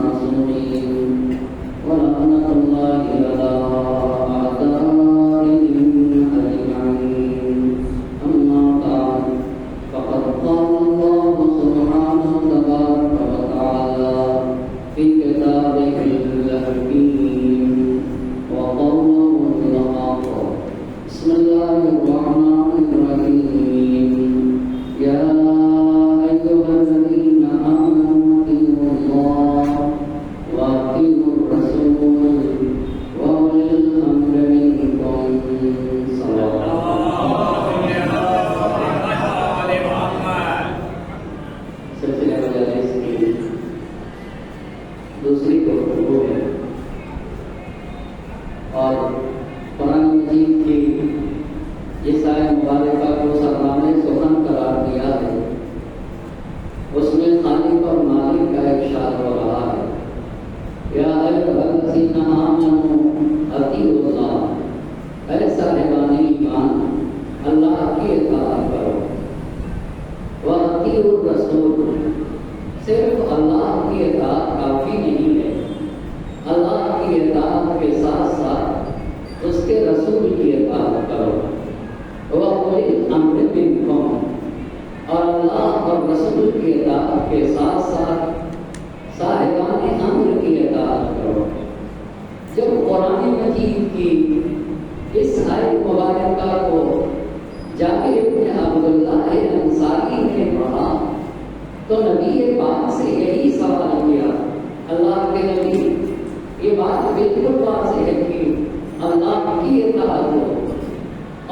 المعصومين ولعنة الله على أعدائهم أجمعين. أما بعد فقد قال الله سبحانه تبارك وتعالى في كتابه الحكيم وقوله الحق. بسم الله الرحمن الرحيم. يا أيها الذين آمنوا أطيعوا الله وأطيعوا الرسول وأولي الأمر منكم. صلى الله عليه وسلم. سلسلہ مجالس کی دوسری گفتگو ہے اور قرآن مجید کی جس آیت مبارکہ کو سرنامۂ سخن قرار دیا ہے اس میں خالق اور مالک کا ارشاد ہو رہا ہے. یا ایھا الذین آمنوا اطیعوا اللہ، اے صاحبان ایمان اللہ کی اطاعت کرو. واطیعوا الرسول، صرف اللہ کی اطاعت کافی نہیں ہے، اللہ کی اطاعت کے ساتھ ساتھ اس کے رسول کی اطاعت کرو. وَأُولِي الْأَمْرِ مِنْكُمْ، اور اللہ اور رسول کی اطاعت کے ساتھ ساتھ صاحبان امر کی اطاعت کرو. جب قرآن مجید کی اس آیت مبارکہ کو جابر بن عبداللہ انصاری نے پڑھا تو نبی پاک سے یہی سوال کیا. اللہ کے نبی، یہ بات بالکل واضح ہے کہ اللہ کی اطاعت ہو،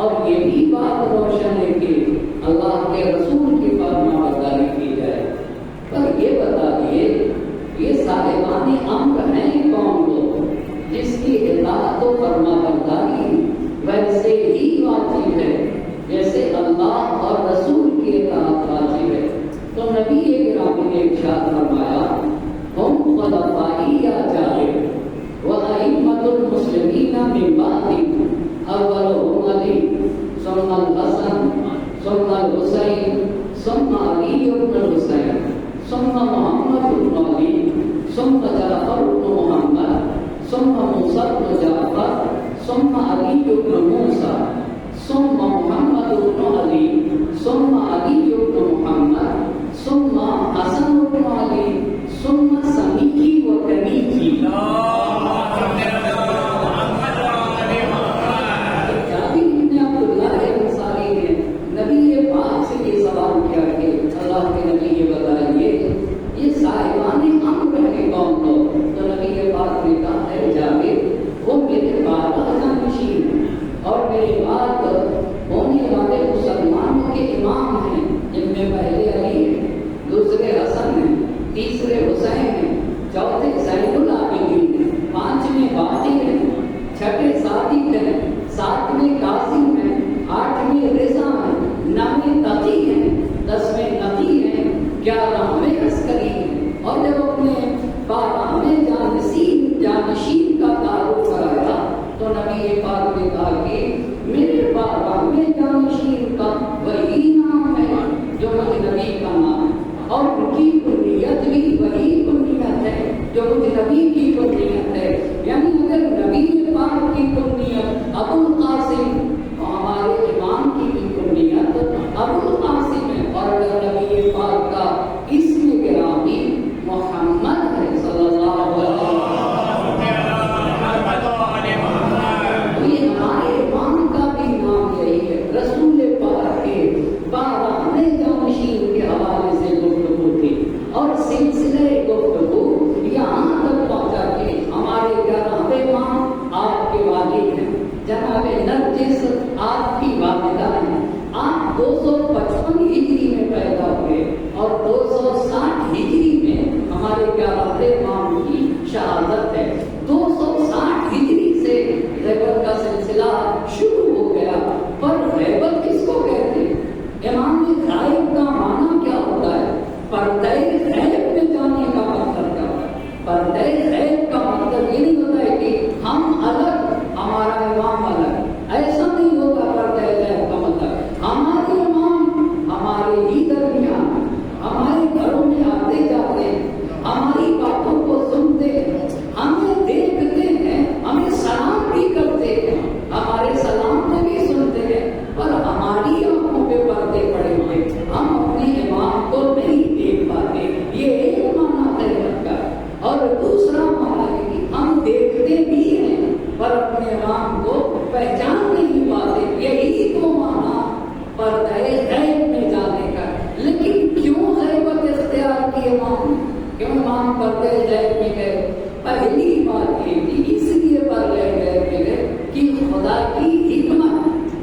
اور یہ بھی بات روشن ہے کہ اللہ کے رسول کی فرمانبرداری کی جائے. پر یہ بتا دیے یہ صاحبان امر ہیں کون لوگ جس کی اطاعت و فرمانبرداری ویسے ہی واجب ہے جیسے اللہ اور رسول کی اطاعت واجب ہے. تو نبی گرامی نے ارشاد فرمایا ہم خلفائی جابر وائمۃ المسلمین من بعد اولهم علی ثم الحسن ثم الحسین ثم علی بن الحسین ثم محمد بن علی ثم جعفر بن محمد ثم موسیٰ بن جعفر ثم علی بن موسیٰ ثم محمد بن علی ثم علی بن محمد ثم حسن بن علی ثم سمیعی و کنیزی. اللہ کے نبی یہ بتائیے یہ صاحبان امر ہیں کون لوگ؟ تو نبی پاک نے کہا ہے جابر وہ میرے بالا نشین اور میرے بعد ہونے والے مسلمانوں کے امام ہیں، جن میں پہلے علی ہیں، دوسرے حسن ہیں، تیسرے حسین ہیں، چوتھے زین العابدین ہیں، پانچویں باقر ہیں، چھٹے صادق ہیں، ساتویں قاسم ہیں، آٹھویں رضا ہیں، نویں تقی ہیں، 10ویں نبی ہیں، 11ویں عسکری ہیں. اور جب اپنے 12ویں جانشین کا تعارف کرایا تو نبی پاک نے کہا کہ میرے 12ویں جانشین کا وہی نام ہے جو مجھ نبی کا نام ہے، اور ان کی کنیت بھی وہی کنیت ہے جو مجھ نبی کی کنیت ہے. یعنی اگر نبی پاک کی کنیت ابو القاسم تو ہمارے امام کی بھی کنیت ابو القاسم ہے، اور اگر نبی پاک کا اسم گرامی محمد ہے صلی اللہ علیہ وسلم. امام کیوں امام پردے غیب میں گئے؟ پہلی بات یہ تھی اس لیے پردے غیب میں گئے کہ خدا کی حکمت،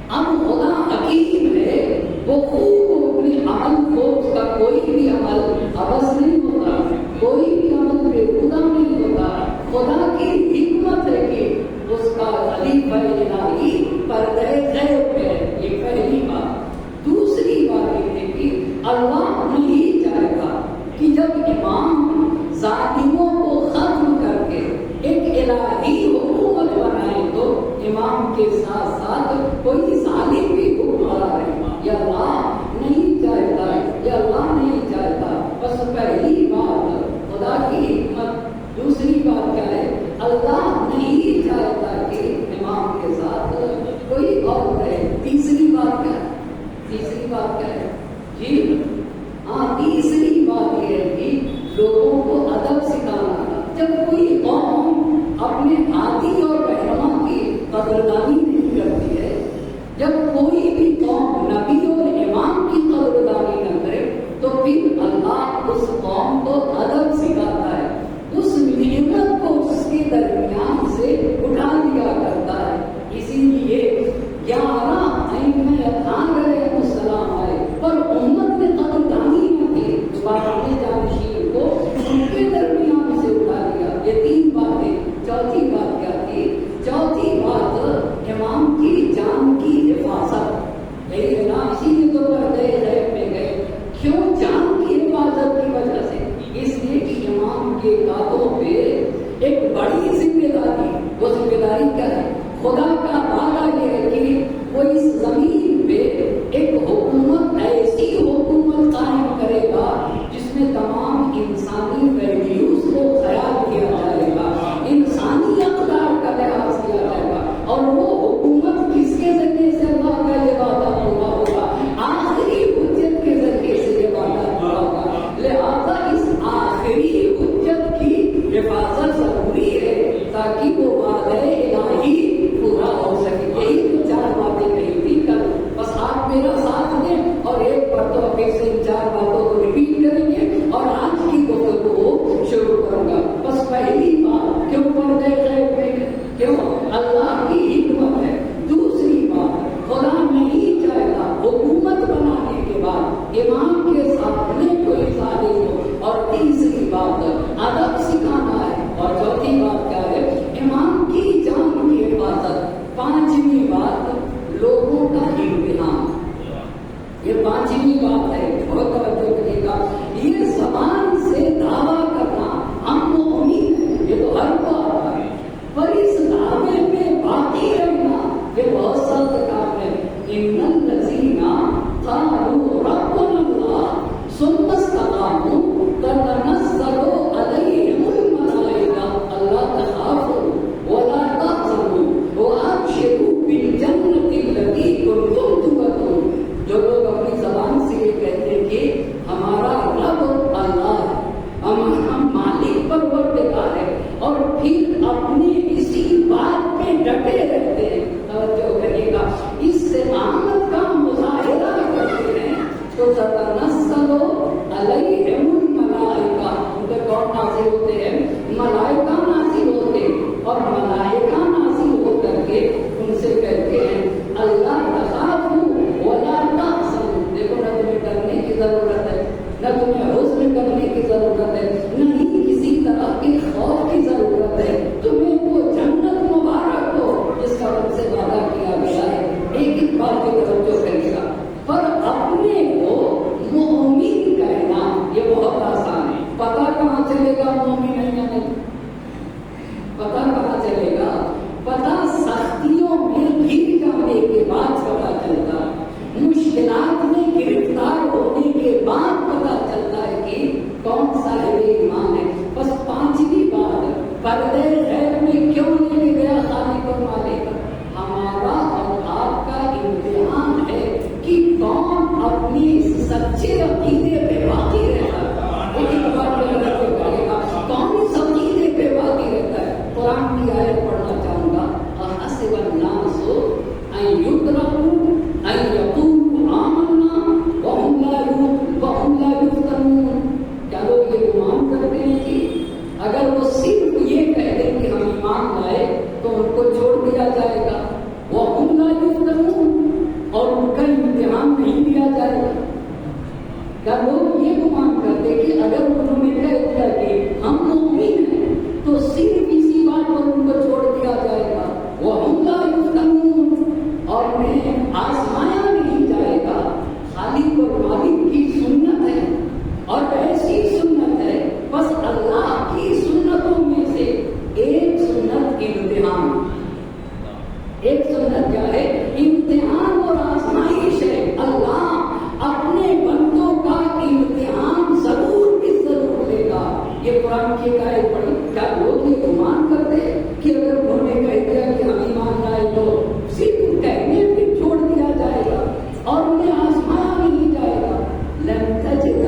اب خدا حکیم ہے، وہ خوب اپنے عمل کو، اس کا کوئی بھی عمل عبث نہیں ہوتا، کوئی بھی عمل بےہودہ نہیں ہوتا، خدا کی حکمت ہے کہ اس کا خلیفہ الہی پردے غیب میں ہے، یہ پہلی بات۔ دوسری بات یہ ہے کہ اللہ نہیں چاہتا کہ جب امام ظالموں کو ختم کر کے ایک الہی حکومت بنائے تو امام کے ساتھ ساتھ کوئی ظالم بھی حکمران رہے، یہ اللہ نہیں چاہتا، یہ اللہ نہیں چاہتا۔ بس پہلی بات خدا کی حکمت، دوسری بات کیا ہے؟ اللہ نہیں چاہتا کہ امام کے ساتھ کوئی اور رہے۔ تیسری بات کیا ہے؟ تیسری بات کیا ہے جی؟ ہاں، تیسری بات یہ ہے کہ لوگوں کو ادب سکھانا۔ جب کوئی قوم اپنے ہاتھی اور رہنما کی قدردانی نہیں کرتی ہے، جب کوئی بھی قوم نبی اور امام کی قدردانی نہ کرے تو پھر اللہ اس قوم کو ادب سکھاتا ہے، اس نعمت کو اس کے درمیان سے اٹھا دیا کرتا ہے۔ اسی لیے 11 ائمہ اعظام علیہ السلام آئے پر امت نے قدردانی نہ کی، باقی جانشین کو ان کے درمیان سے اٹھا دیا۔ یہ 3 باتیں۔ چوتھی بات کیا تھی؟ چوتھی بات امام کی جان کی حفاظت، یہی ہے نا، اسی لیے تو پردے غیب میں گئے۔ کیوں جان کی حفاظت کی وجہ سے؟ اس لیے کہ امام کے ہاتھوں پہ ایک بڑی ذمہ داری، وہ ذمہ داری کیا ہے؟ خدا کا وعدہ یہ ہے کہ وہ اس زمین پہ ایک حکومت، ایسی حکومت قائم کرے گا جس میں تمام انسانی ویلیوز کو خیال کیا جائے گا، انسانی اقدار کا لحاظ کیا جائے گا، اور وہ حکومت کس کے ذریعے سے اللہ کا یہ وعدہ پورا ہوگا؟ آخری حجت کے ذریعے سے یہ وعدہ پورا ہوگا۔ لہٰذا اس آخری حجت کی حفاظت ضروری ہے تاکہ وہ وعدہ الہی پورا ہو سکے۔ یہی تو 4 باتیں کہی تھی کل، بس آپ میرا ساتھ دیں اور ایک مرتبہ پھر سے ان 4 باتوں کو ریپیٹ کریں گے اور آج کی گفتگو شروع کروں گا۔ بس پہلی بات، کیوں پردے غیب میں؟ کیوں؟ اللہ کی حکمت ہے۔ دوسری بات، خدا نہیں چاہتا حکومت بنانے کے بعد امام کے سامنے کوئی ظالم ہو، اور تیسری بات ادب سکھانا ہے، اور چوتھی بات کیا ہے؟ امام کی جان کی حفاظت۔ پانچویں بات لوگوں کا امتحان، یہ 5ویں بات ہے، بہت توجہ کرے گا۔ یہ زبان سے دعویٰ کرنا ہم مومن ہیں، یہ تو ہر کو آتا ہے، پر اس دعوے میں باقی رہنا یہ بہت سخت کام ہے۔ ان الذین قالوا ربنا اللہ ثم استقاموا تتنزل علیہم الملائکہ الا تخافوا ولا تحزنوا وابشروا بالجنۃ التی کنتم توعدون۔ جو لوگ اپنی زبان سے یہ کہتے ہیں کہ ہمارا رب اللہ ہے، ہم مالک پروردگار ہے، اور پھر اپنے اسی بات پہ ڈٹے رہتے ہیں، توجہ کریے گا، استقامت کا مظاہرہ کرتے ہیں، تو تتنزل علیہم الملائکہ، ان پہ کون نازل ہوتے ہیں؟ ملائکہ نازل ہوتے ہیں، اور ملائکہ نازل ہو کر کے ان سے کہتے ہیں اللہ تخافوا ولا تحزنوا۔ دیکھو، نہ تمہیں ڈرنے کی ضرورت ہے، نہ تمہیں حزن کرنے کی ضرورت ہے، نہ ہی کسی طرح کے خوف کی ضرورت ہے، تمہیں وہ جنت مبارک ہو جس کا تم سے وعدہ کیا گیا ہے۔ ایک ایک بات کی توجہ کرے گا، پر اپنے کو مومن کہنا یہ بہت آسان ہے۔ پتہ کہاں چلے گا مومن ہے یا نہیں؟ پتہ کہاں چلے گا؟ پتہ سختیوں میں گر جانے کے بعد پتہ چلتا ہے، مشکلات میں گرفتار ہونے کے بعد پتہ چلتا ہے کہ کون صاحب ایمان ہے۔ بس 5ویں بات، پردے غیب میں کیوں لے گیا خالق اور مالک؟ ہمارا اور آپ کا امتحان ہے کہ کون اپنی سچے عقیدے پہ باقی رہتا ہے۔ ایک بات کرے گا، کون اس عقیدے پہ باقی رہتا ہے؟ قرآن کی آیت پڑھنا چاہوں گا، احسب الناس ان یترکوا ان یقولوا آمنا وهم لا یفتنون۔ مطلب کیا ہے؟ امتحان اور آزمائش ہے. اللہ اپنے بندوں کا امتحان ضرور بھی ضرور لے گا. یہ قرآن کی آیت پڑھی. کیا لوگ یہ گمان کرتے کہ اگر انہوں نے کہہ دیا کہ ہم ایمان لائے تو صرف کہنے پہ چھوڑ دیا جائے گا اور انہیں آزمایا نہیں جائے گا؟ لن تجد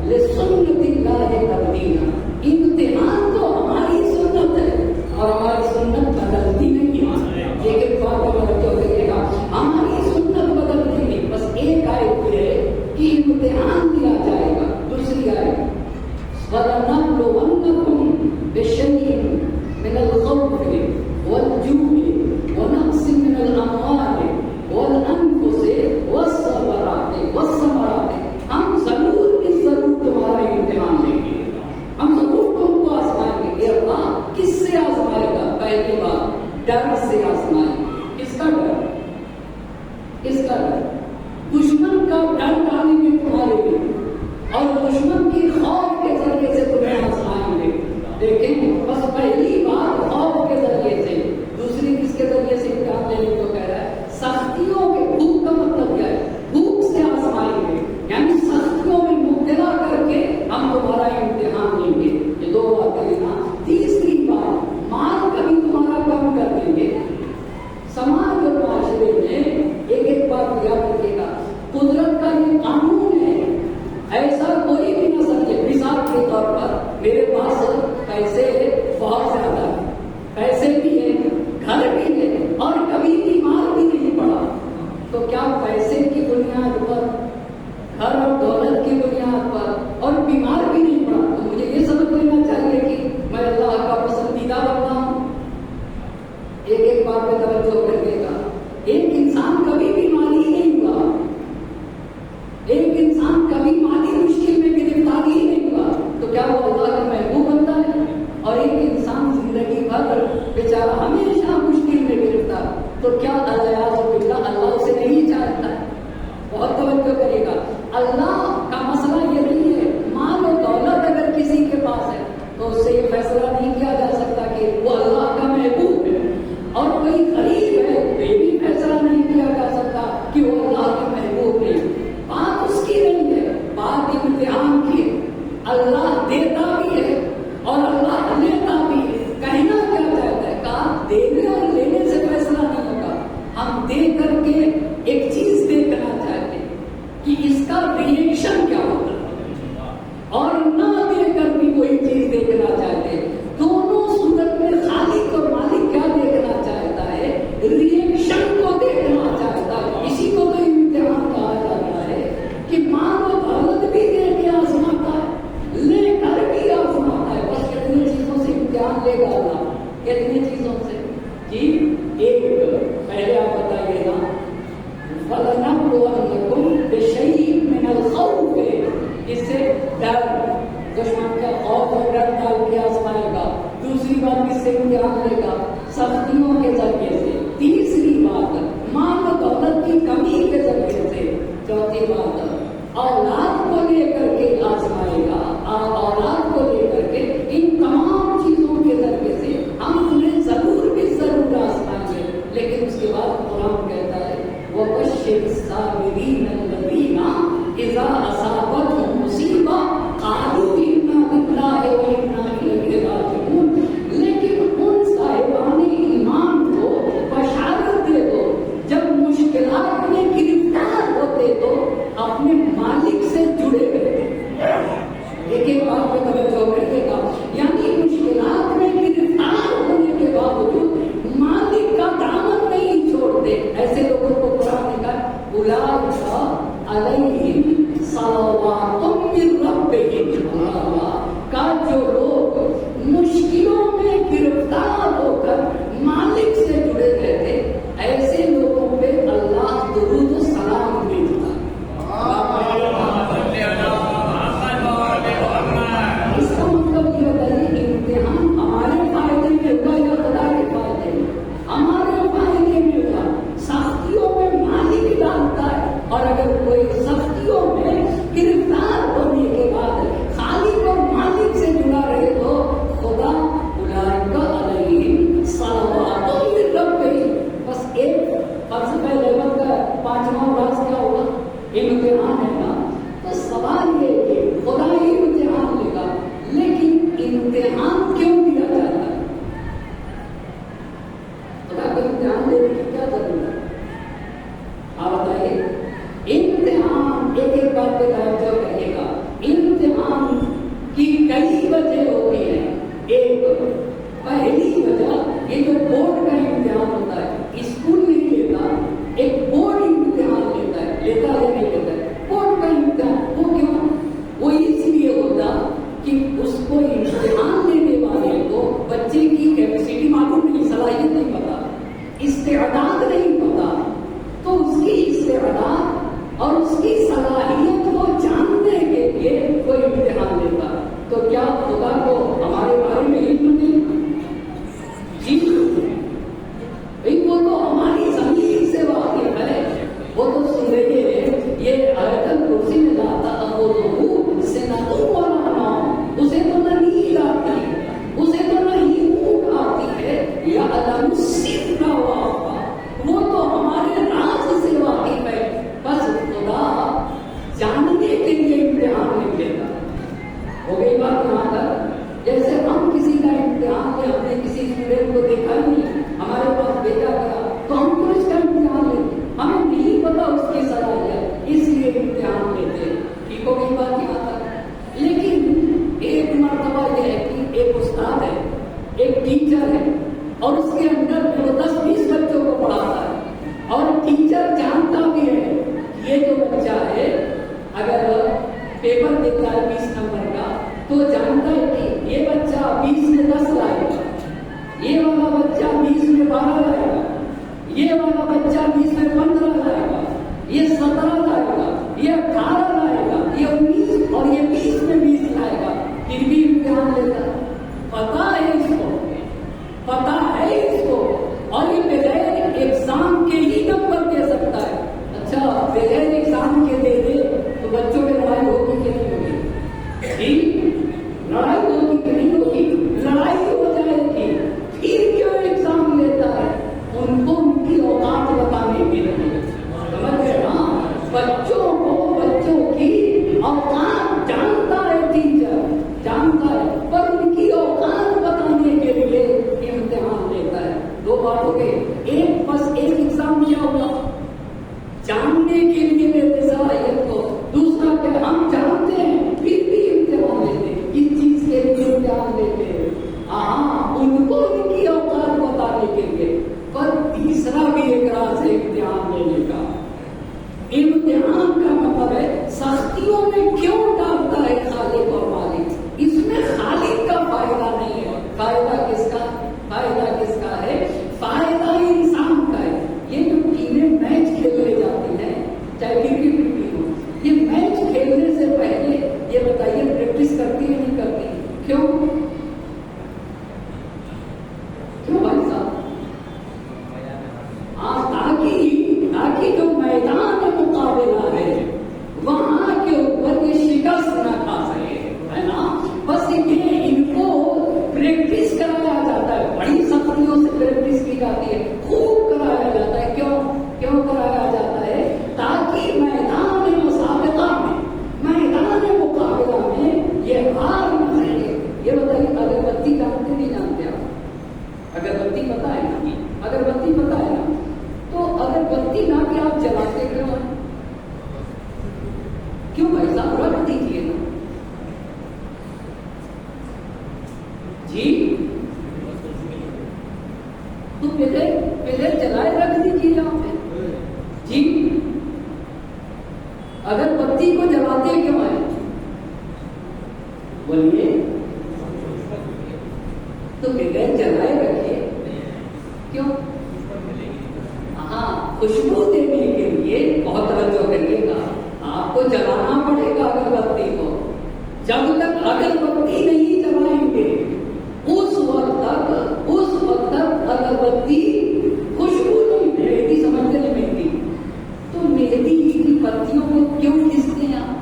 لسنت اللہ تبدیلا. امتحان تو ہماری سنت ہے اور ہماری سنت بدلتی نہیں ہے. ایک بات توجہ کرے گا، ہماری سنت بدلتی نہیں. بس ایک آیت یہ ہے کہ امتحان دیا جائے گا. دوسری آیت وَلَنَبْلُوَنَّكُمْ بِشَيْءٍ مِنَ الْخَوْفِ وَالْجُوعِ وَنَقْصٍ مِنَ الْأَمْوَالِ وَالْأَنفُسِ وَالثَّمَرَاتِ. ہم ضرور بھی ضرور تمہارا امتحان لیں گے، ہم ضرور تم کو آزمائیں گے. یہ اللہ کس سے آزمائے گا؟ پہلی بات ڈر سے آزمائے گا. کس کا ڈر؟ کس کا ڈر؟ دشمن کا ڈر ڈالیں گے تمہارے لیے اور دشمن کی خوف کے ذریعے سے تمہیں آزمائیں گے. لیکن بس پہلی بات خوف کے ذریعے سے. دوسری کس کے ذریعے سے امتحان لینے کو کہہ رہا ہے؟ سختیوں کے. بھوک کا مطلب کیا ہے؟ بھوک سے آزمائیں گے، یعنی سختیوں میں مبتلا کر کے ہم تمہارا امتحان لیں گے. یہ دو باتیں لینا. تیسری بات مال کبھی تمہارا کم کر دیں گے. سماج اور معاشرے میں ایک بات یاد رکھے گا، قدرت کا یہ قانون ہے. ایسا کوئی بھی نہ سمجھے. مثال کے طور پر میرے پاس پیسے بہت زیادہ ہیں، پیسے بھی ہیں، گھر بھی ہے اور کبھی بیمار بھی نہیں پڑا، تو کیا پیسے کی بنیاد پر، گھر اور دولت کی بنیاد پر اور بیمار بھی نہیں پڑا تو مجھے یہ سمجھ لینا چاہیے کہ میں اللہ کا پسندیدہ بندہ ہوں؟ ایک بات پہ توجہ کرے گا. ایک انسان کبھی بیماری ہی نہیں ہوا، ایک انسان کبھی مالی مشکل میں گرفتار ہی نہیں ہوا، تو کیا وہ اللہ کا محبوب بنتا ہے؟ اور ایک انسان زندگی بھر بیچارہ ہمیشہ مشکل میں گرفتار، تو کیا اللہ اسے نہیں چاہتا ہے؟ بہت توجہ کرے گا. اللہ کا مسئلہ یہ نہیں ہے مال و دولت اگر کسی کے پاس ہے تو اس سے یہ فیصلہ نہیں کیا جا سکتا کہ وہ اللہ کا محبوب ہے، اور کوئی غریب ہے تو یہ بھی فیصلہ نہیں کیا جا سکتا کہ وہ اللہ کا محبوب نہیں. بات اس کی نہیں ہے، بات امتحان کی ہے. اللہ دیتا بھی ہے اور اللہ لیتا بھی ہے. کہنا کیا چاہتا ہے؟ کہا دینے اور لینے سے فیصلہ نہیں ہوگا. ہم دے کر کے ایک چیز دیکھنا چاہتے ہیں کہ اس کا ریئیکشن کیا ہوتا ہے، اور نہ دے کر بھی کوئی چیز دیکھنا چاہتے ہیں. دونوں صورت میں خالق اور مالک کیا دیکھنا چاہتا ہے؟ ریئیکشن کو دیکھنا چاہتا ہے. اسی کو تو امتحان کہا جاتا ہے کہ مال و دولت بھی دے کے آزماتا ہے، لے کر بھی آزماتا ہے. بس کتنی چیزوں سے امتحان لے گا اللہ؟ کتنی چیزوں سے؟ جی ایک پہلے آپ بتائیے نا، وَلَنَبْلُوَنَّكُمْ بِشَيْءٍ مِنَ الْخَوْفِ. اس سے ڈر، دشمن کا خوف اور ڈر ڈال کے آزمائے گا. دوسری بات کس سے امتحان لے گا؟ سختیوں کے ذریعے سے. تیسری بات مال و دولت کی کمی کے ذریعے سے. چوتھی بات اولاد کو لے کر کے آزمائے گا. اولاد کو لے کر کے ان تمام چیزوں کے ذریعے سے ہم انہیں ضرور بھی ضرور آزمائیں گے. لیکن اس کے بعد قرآن کہتا ہے وَبَشِّرِ الصَّابِرِينَ الَّذِينَ إِذَا أَصَابَتْهُم مُّصِیبَةٌ قَالُوا إِنَّا لِلَّهِ وَإِنَّا إِلَیْهِ رَاجِعُونَ. لیکن ان صاحبان ایمان کو بشارت دے دو جب مشکلات میں گرفتار ہوتے تو اپنے مالک سے جڑے رہتے. ایک بات پہ توجہ کرے گا، یعنی مشکلات میں گرفتار ہونے کے باوجود مالک کا دامن نہیں چھوڑتے. ایسے لوگوں کو قرآن نے کہا اولئک علیہم صلوات من ربہم. کا جو لوگ مشکلوں میں گرفتار ہو کر مالک سے جڑے رہتے، ایسے لوگوں پہ اللہ درود و سلام بھیجتا ہے. اس کا امتحان کیوں دیا جاتا ہے؟ خدا کو امتحان دینے کی کیا ضرورت ہے؟ آپ بتائیے. امتحان ایک بات پہ توجہ کریے گا. امتحان کی کئی وجہ ہوتی ہیں. ایک پہلی وجہ یہ جو بورڈ کا امتحان ہوتا ہے, اسکول نہیں لیتا, ایک بورڈ امتحان لیتا ہے یا نہیں لیتا ہے. بورڈ کا امتحان وہ کیوں؟ وہ اس لیے ہوتا کہ اس کو امتحان دینے والے کو بچے کی کیپیسٹی معلوم نہیں, صلاحیت نہیں پتا, استعداد نہیں پتا, تو اس کی استعداد اور اس کی صلاحیت کو جاننے کے لیے کوئی امتحان دیتا. تو کیا خدا کو ہمارے بارے میں علم نہیں؟ جی وہ تو ہماری زمین سے واقف ہے. وہ تو سن رہے ہیں یہ آیت الکرسی میں لاتا سے نہ تم والا نام, اسے تو نہ نیند آتی, اسے تو نہ ہی اونٹ آتی ہے, یا علم صرف نہ ہوا, وہ تو ہمارے راز سے واقف ہے. بس خدا جاننے کے لیے امتحان نہیں دیتا. ہو گئی بات یہاں تک. جیسے ہم کسی کا امتحان لیں, ہم نے کسی اسٹوڈنٹ کو دیکھا نہیں, ہمارے پاس بھیجا گیا تو ہم تو اس کا امتحان لیتے, ہمیں نہیں پتا اس کی صلاحیت, اس لیے امتحان لیتے. ٹھیک ہو گئی بات یہاں تک. لیکن ایک مرتبہ یہ ہے کہ ایک استاد ہے, ایک ٹیچر ہے, اور اس کے اندر وہ 10-20 بچوں کو پڑھاتا ہے, اور ٹیچر جانتا بھی ہے یہ جو بچہ ہے اگر پیپر دیتا ہے 20 نمبر کا تو جانتا ہے کہ یہ بچہ 20 میں 10 لائے گا, یہ والا بچہ 20 میں 12 لائے گا, یہ والا بچہ 20 میں 15 لائے گا, یہ 17 لائے گا, یہ 18 لائے گا, یہ 19 اور یہ 20 میں 20 لائے گا. پھر بھی امتحان لیتا ہے. پتا ہے اس کو, پتا ہے اس کو, اور یہ بغیر ایگزام کے ہی نمبر دے سکتا ہے. اچھا بغیر ایگزام کے دے دے تو بچوں میں لڑائی ہوگی کہ نہیں ہوگی؟ لڑائی ہوگی کہ نہیں ہوگی؟ لڑائی ہو جائے گی. پھر کیوں ایگزام لیتا ہے؟ ان کو ان کی اوقات بتانے کے لیے. سمجھ گئے نا؟ بچوں کو بچوں کی اوقات جانتا ہے ٹیچر, جانتا ہے, پر ان کی اوقات بتانے کے لیے امتحان لیتا ہے. دو بات ہو گئی. ایک بس ایک ایگزام کیا ہوگا جاننے کے لیے لیتے صلاحیت کو, دوسرا کہ ہم جانتے ہیں پھر بھی امتحان لیتے, اس چیز کے لیے امتحان لیتے. ہاں ان کو ان کی اوقات بتانے کے لیے. پر تیسرا بھی ایک راز ہے امتحان لینے کا. امتحان کا مطلب ہے سختیوں میں کیوں ڈالتا ہے خالق اور مالک. اس میں خالق کا فائدہ نہیں ہے. فائدہ کس کا؟ فائدہ کس کا ہے؟ فائدہ انسان کا ہے. یہ جو ٹیمیں میچ کھیلنے جاتی ہیں, چاہے کرکٹ کی ٹیم ہو, یہ میچ کھیلنے سے پہلے یہ بتائیے پریکٹس کرتی ہے نہیں کرتی؟ کیوں؟ کیوں بھائی صاحب؟ تاکہ جو میدان مقابلہ ہے وہاں کے اوپر یہ شکست نہ کھا سکے, ہے نا. بس یہ ان کو پریکٹس کرایا جاتا ہے, بڑی سختیوں سے پریکٹس کی جاتی ہے, خوب کرایا جاتا ہے. کیوں کرایا جاتا ہے؟ تاکہ میدان مسابقہ میں, میدان مقابلہ میں یہ ہار نہ سکے. یہ بتائیے اگربتی جانتے نہیں جانتے آپ؟ اگربتی پتہ ہے نا؟ اگربتی پتہ ہے نا؟ تو اگربتی نہ کہ آپ جلاتے کیوں بھائی صاحب؟ رکھ دیجیے نا جی. تو پہلے جلائے رکھ دیجیے یہاں پہ جی. اگربتی کو جلاتے کیوں ہے بولیے؟ تو بغیر جلائے رکھیے. کیوں؟ ہاں خوشبو دینے کے لیے. بہت توجہ کریے گا, آپ کو جلانا پڑے گا اگربتی کو. جب تک اگربتی نہیں جلائیں گے اس وقت تک اگربتی خوشبو نہیں ملے گی. سمجھتے نہیں ملتی. تو مہندی کی پتیوں کو کیوں گھستے ہیں آپ؟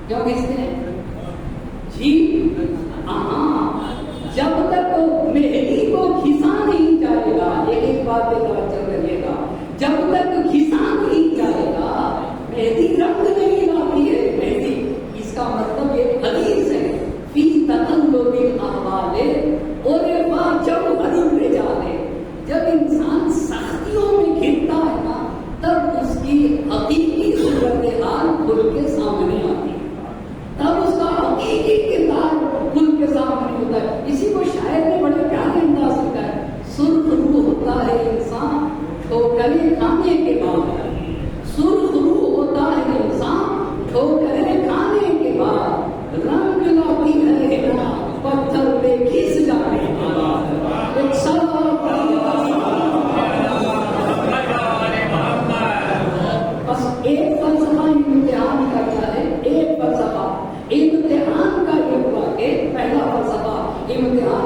کیوں گھستے ہیں جی؟ ہاں جب تک مہندی کو گھسا نہیں جائے گا, ایک بات پہ توجہ کریے گا, جب تک گھسا نہیں جائے گا مہندی رنگ نہیں لاتی ہے. مہندی اس کا مطلب یہ حدیث ہے, فی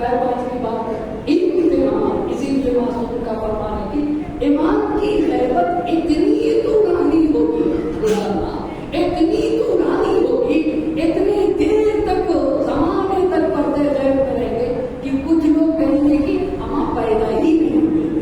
کیا ہے پانچویں بات ہے امتحان. اسی لیے معصوم کا فرمان ہے کہ ایمان کی غیبت اتنی طولانی ہوگی، اتنی طولانی ہوگی، اتنی دیر تک زمانے تک پردے غیب میں رہیں گے کہ کچھ لوگ کہیں گے کہ ہم پیدا ہی نہیں ہوئے.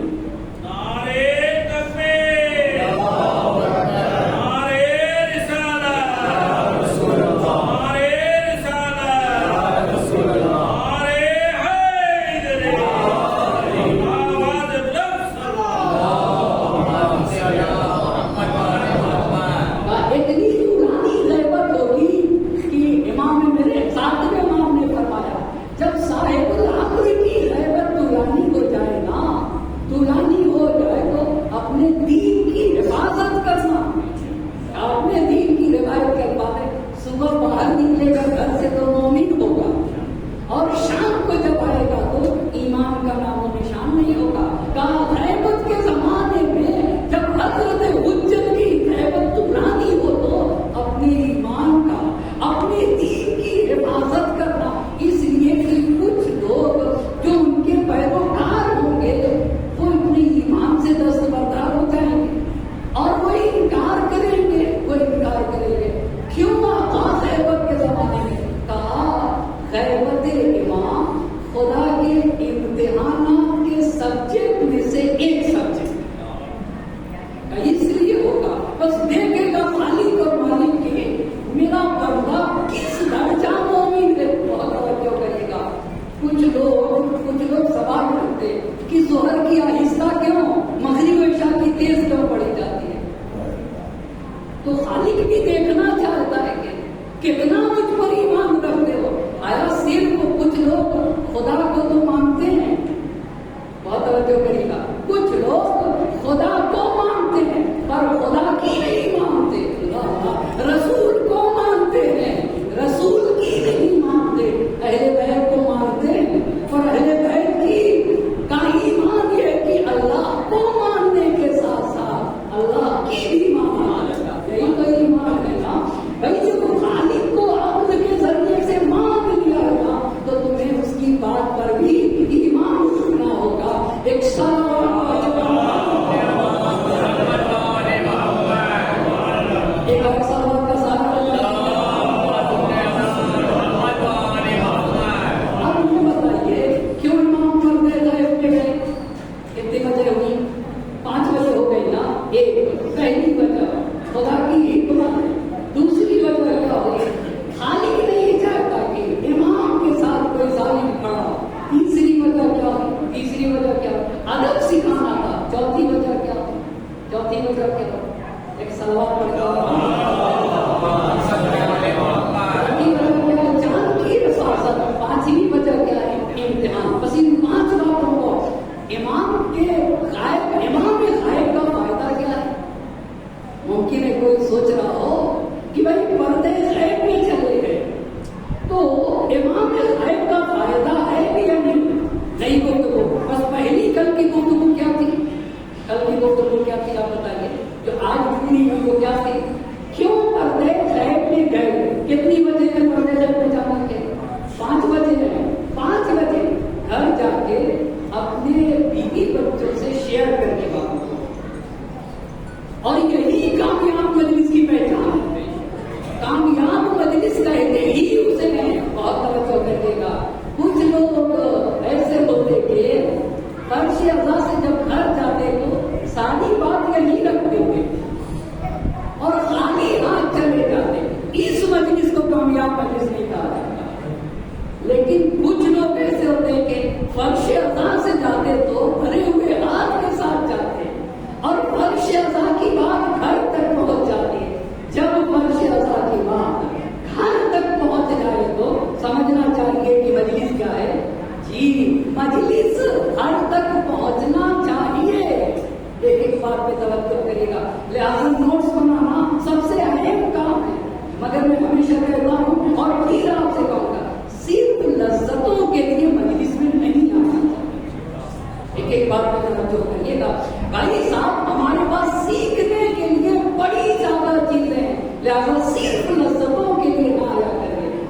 صرف لذتوں کے لیے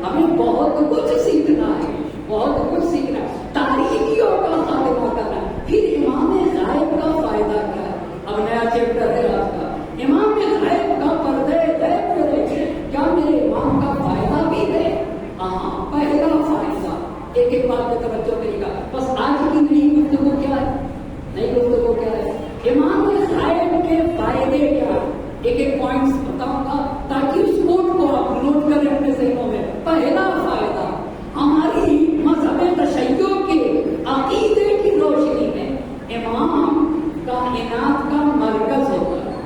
ہمیں بہت کچھ سیکھنا ہے، بہت کچھ سیکھنا ہے. ایک ایک بات پہ توجہ کرے گا. بس آج کی نئی گفتگو کیا ہے؟ نئی گفتگو کیا ہے؟ ایمان غائب کے فائدے کیا ہے؟ ایک ایک پوائنٹس بتاؤں گا تاکہ اس کوٹ کو آپ نوٹ کریں اپنے ذہنوں میں. پہلا فائدہ، ہماری مذہب تشیع کے عقیدے کی روشنی میں امام کائنات کا مرکز ہوتا ہے.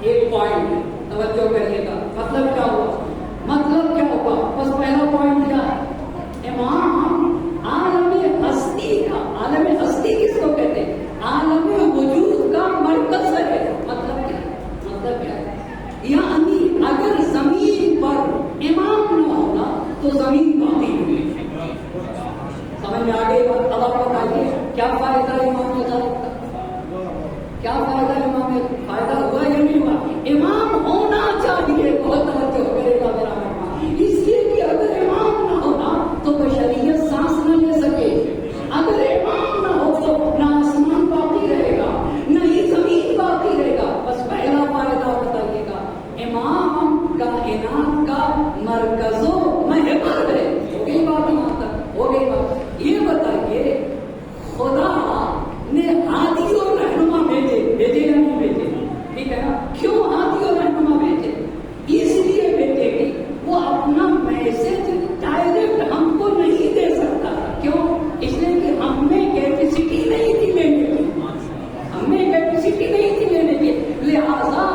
ایک پوائنٹ توجہ کریے گا. مطلب کیا ہوا؟ مطلب کیا ہوگا؟ بس پہلا پوائنٹ کیا ہے؟ امام عالم ہستی کا، عالم ہستی کس کو کہتے ہیں؟ عالم وجود کا مرکز ہے. مطلب کیا؟ مطلب کیا ہے؟ یعنی اگر زمین پر امام نہ ہوگا تو زمین باقی ہوگی. سمجھ میں آ گئی بات؟ اب آپ بتائیے کیا فائدہ امام غائب کا؟ کیا فائدہ امام میں؟ فائدہ ہوا یا نہیں ہوا؟ امام ہونا چاہیے. بہت توجہ کرے گا میرا مہمان. اس لیے کہ اگر امام نہ ہونا تو بشریت سانس نہ لے سکے. اگر امام نہ ہو تو نہ آسمان باقی رہے گا نہ ہی زمین باقی رہے گا. بس پہلا فائدہ بتائیے گا، امام کائنات کا مرکز و محور ہے. ہو گئی بات؟ یہاں تک ہو گئی بات. یہ بتائیے خدا نے ہادی اور رہنما بھیجے یا نہیں بھیجے؟ ٹھیک ہے نا؟ کیوں ہادی اور رہنما بھیجے؟ اس لیے بھیجے کہ وہ اپنا میسج ڈائریکٹ ہم کو نہیں دے سکتا. کیوں؟ اس لیے کہ ہم میں کیپیسٹی نہیں تھی لینے کی. ہم میں کیپیسٹی نہیں تھی لینے کی. لہذا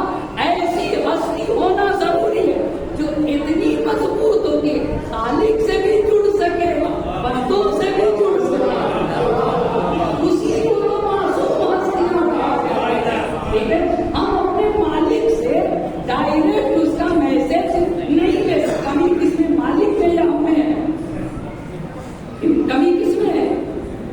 ایسی ہستی ہونا ضروری ہے جو اتنی مضبوط ہو کہ خالق سے بھی جڑ سکے، بندوں سے بھی جڑ سکے. اسی کو تو معصوم ہستیاں کہا جاتا ہے. ٹھیک ہے؟ ہم اپنے مالک سے ڈائریکٹ اس کا میسج نہیں لے سکتے. کمی کس میں؟ مالک میں یا ہم میں ہے؟ کمی کس میں ہے؟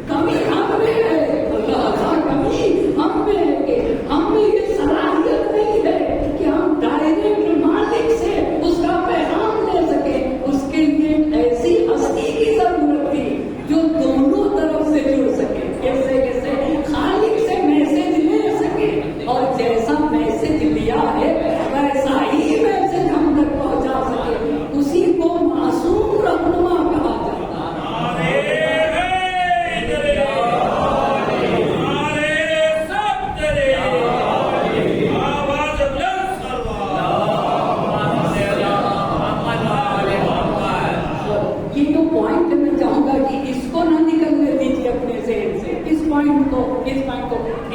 کمی ہم میں ہے. اللہ، کمی ہم میں ہے کہ ہم میں یہ صلاحیت نہیں ہے کہ ہم ڈائریکٹ مالک سے اس کا پیغام لے سکے. اس کے لیے ایسی ہستی کی ضرورت تھی جو دونوں طرف سے جڑ سکے. کیسے؟ خالق سے میسج لے سکے اور جیسا میسج لیا ہے ویسا ہی میسج ہم تک پہنچا سکے. اسی کو معصوم رہنما کہا جاتا ہے. یہ تو پوائنٹ میں چاہوں گا کہ اس کو نہ نکلنے دیجیے اپنے ذہن سے. اس پوائنٹ کو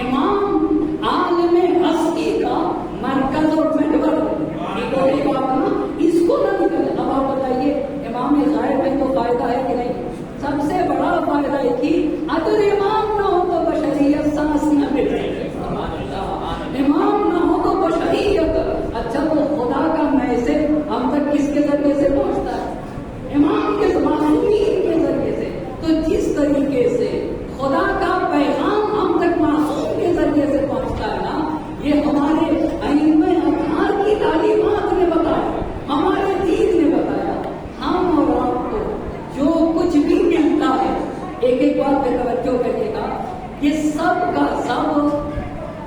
امام عالم ہستی کا مرکز اور محور نا، اس کو نہ نکلے. اب آپ بتائیے امام غائب میں تو فائدہ ہے کہ نہیں؟ سب سے بڑا فائدہ ہے کہ اگر امام نہ ہو تو بشریت سانس نہ لے سکے. امام نہ ہو تو بشریت. اچھا، تو خدا کا میسج ہم تک کس کے ذریعے سے پہنچتا ہے؟ امام کے معصومین کے ذریعے سے. تو جس طریقے سے خدا کا پیغام ہم تک معصوم کے ذریعے سے پہنچتا ہے نا، یہ ہمارے ائمہ اطہار کی تعلیمات نے بتایا، ہمارے دین نے بتایا. ہم اور آپ کو جو کچھ بھی ملتا ہے، ایک ایک بات پہ توجہ کریے گا، یہ سب کا سب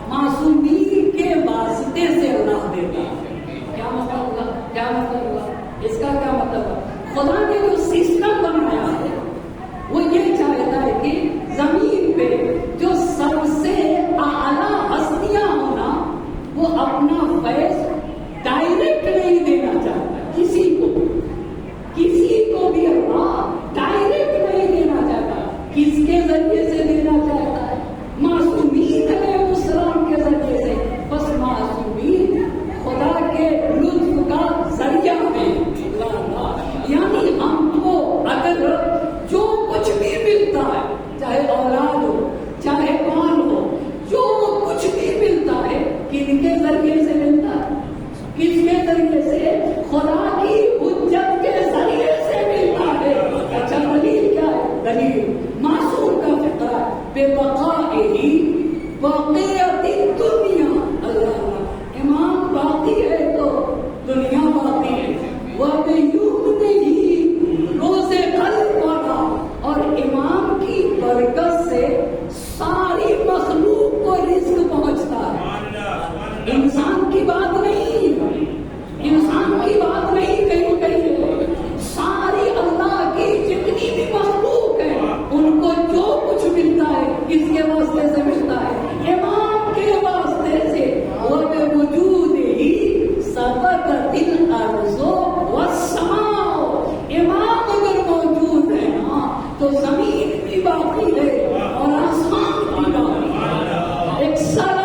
معصومین کے واسطے سے اللہ دیتا ہے. کیا مطلب ہوا؟ کیا مطلب ہوا؟ اس کا کیا مطلب ہے؟ خدا نے جو سسٹم بنایا ہے وہ یہ چاہتا ہے کہ زمین پہ جو سب سے اعلیٰ ہستیاں ہونا، وہ اپنا فیض ڈائریکٹ نہیں دینا چاہتا. کسی کو بھی اللہ ڈائریکٹ نہیں دینا چاہتا. کس کے ذریعے سے دینا چاہتا ہے؟ معصومین علیہ السلام کے ذریعے سے. بس معصومین خدا کے لطف کا ذریعہ ہے. یعنی ہم کو اگر جو کچھ بھی ملتا ہے، چاہے اولاد ہو چاہے مال ہو، جو کچھ بھی ملتا ہے کن کے ذریعے سے ملتا ہے؟ کس کے ذریعے سے؟ خدا کی حجت کے ذریعے سے ملتا ہے. اچھا، دلیل کیا ہے؟ دلیل معصوم کا فقرہ بے بقائہ باقیت الدنیا. اللہ، امام باقی ہے تو دنیا باقی ہے. روز قلب والا اور امام کی برکت سے ساری مخلوق کو رزق پہنچتا ہے. انسان کی بات نہیں، انسان کی بات نہیں. کہیں ساری اللہ کی جتنی بھی مخلوق ہے بھی باقی ہے اور آسمان بھی باقی ہے. ایک سالہ